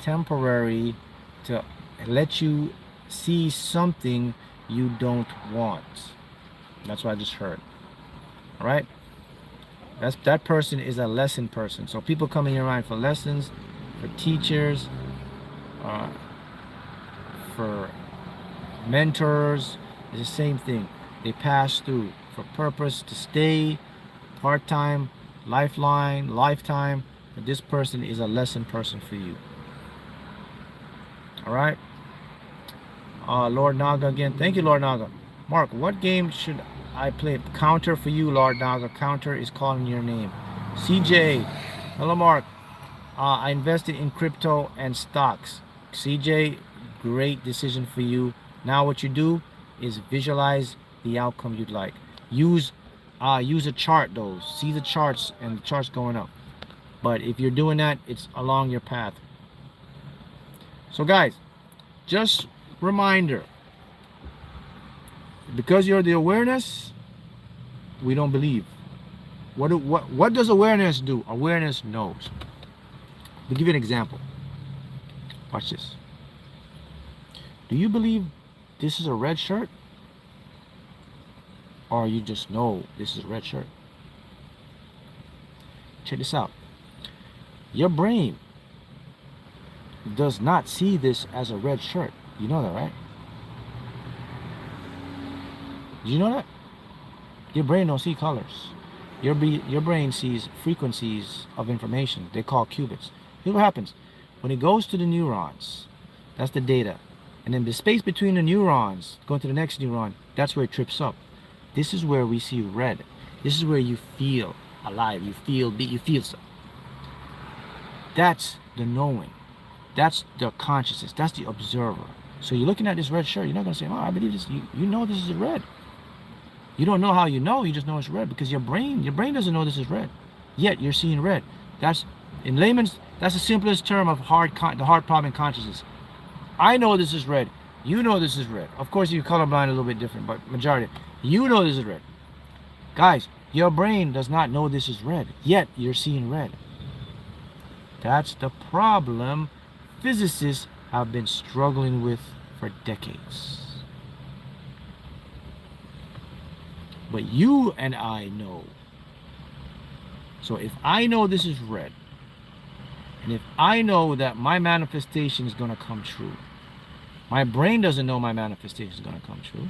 temporary to let you see something you don't want. That's what I just heard. All right. That person is a lesson person. So people come in your mind for lessons, for teachers, for mentors. It's the same thing. They pass through for purpose to stay, part-time, lifeline, lifetime. But this person is a lesson person for you. All right. Lord Naga again. Thank you, Lord Naga. Mark, what game should I play? Counter for you, Lord Naga. Counter is calling your name. CJ. Hello, Mark. I invested in crypto and stocks. CJ, great decision for you. Now what you do is visualize the outcome you'd like. Use a chart though. See the charts and the charts going up. But if you're doing that, it's along your path. So guys, just reminder, because you're the awareness, we don't believe. What does awareness do? Awareness knows. I'll give you an example. Watch this. Do you believe this is a red shirt? Or you just know this is a red shirt? Check this out. Your brain does not see this as a red shirt. You know that, right? Do you know that? Your brain don't see colors. Your brain sees frequencies of information. They call qubits. Here's what happens. When it goes to the neurons, that's the data. And then the space between the neurons, going to the next neuron, that's where it trips up. This is where we see red. This is where you feel alive. You feel something. That's the knowing. That's the consciousness. That's the observer. So you're looking at this red shirt. You're not going to say, oh, I believe this. You know this is red. You don't know how you know. You just know it's red because your brain doesn't know this is red. Yet you're seeing red. That's, in layman's, that's the simplest term of the hard problem in consciousness. I know this is red. You know this is red. Of course, you're colorblind a little bit different, but majority. You know this is red. Guys, your brain does not know this is red. Yet you're seeing red. That's the problem physicists have been struggling with for decades. But you and I know. So if I know this is red, and if I know that my manifestation is going to come true, my brain doesn't know my manifestation is going to come true.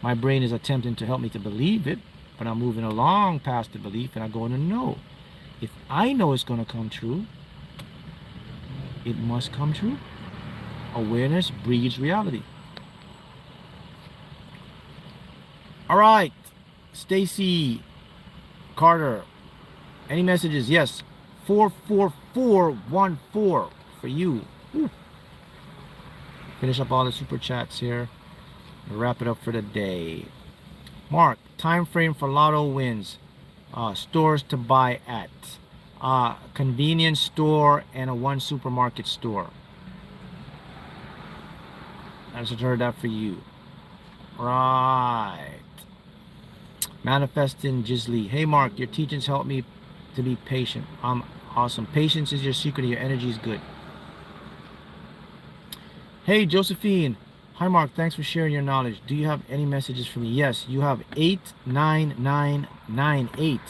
My brain is attempting to help me to believe it, but I'm moving along past the belief and I'm going to know. If I know it's going to come true, it must come true. Awareness breeds reality. All right, Stacy Carter, any messages? Yes, 44414 for you. Woo. Finish up all the super chats here and wrap it up for the day. Mark, time frame for lotto wins. Stores to buy at. Convenience store and a one supermarket store. I just heard that for you. Right. Manifesting Jisley. Hey Mark, your teachings help me to be patient. Awesome. Patience is your secret. Your energy is good. Hey Josephine. Hi Mark, thanks for sharing your knowledge. Do you have any messages for me? Yes, you have 89998.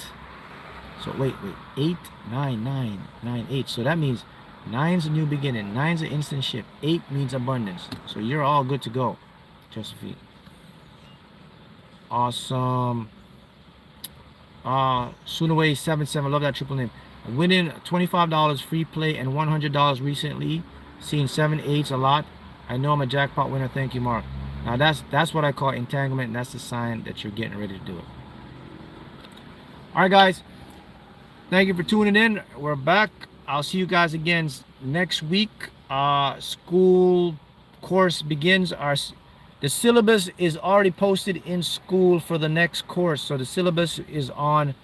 So wait, 89998. So that means 9's a new beginning, 9's an instant shift, 8 means abundance. So you're all good to go, Josephine. Awesome. Sunaway77, love that triple name. Winning $25 free play and $100 recently. Seeing 7 8s a lot. I know I'm a jackpot winner. Thank you, Mark. Now that's what I call entanglement, and that's the sign that you're getting ready to do it. All right, guys. Thank you for tuning in. We're back. I'll see you guys again next week. School course begins. The syllabus is already posted in school for the next course. So the syllabus is on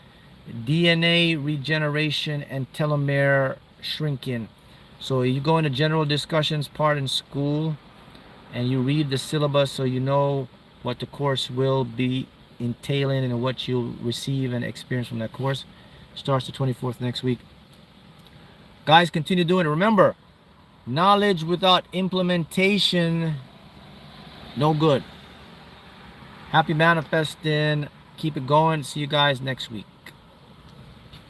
DNA regeneration and telomere shrinking. So you go into general discussions part in school and you read the syllabus so you know what the course will be entailing and what you'll receive and experience from that course. Starts the 24th next week. Guys, continue doing it. Remember, knowledge without implementation, no good. Happy manifesting. Keep it going. See you guys next week.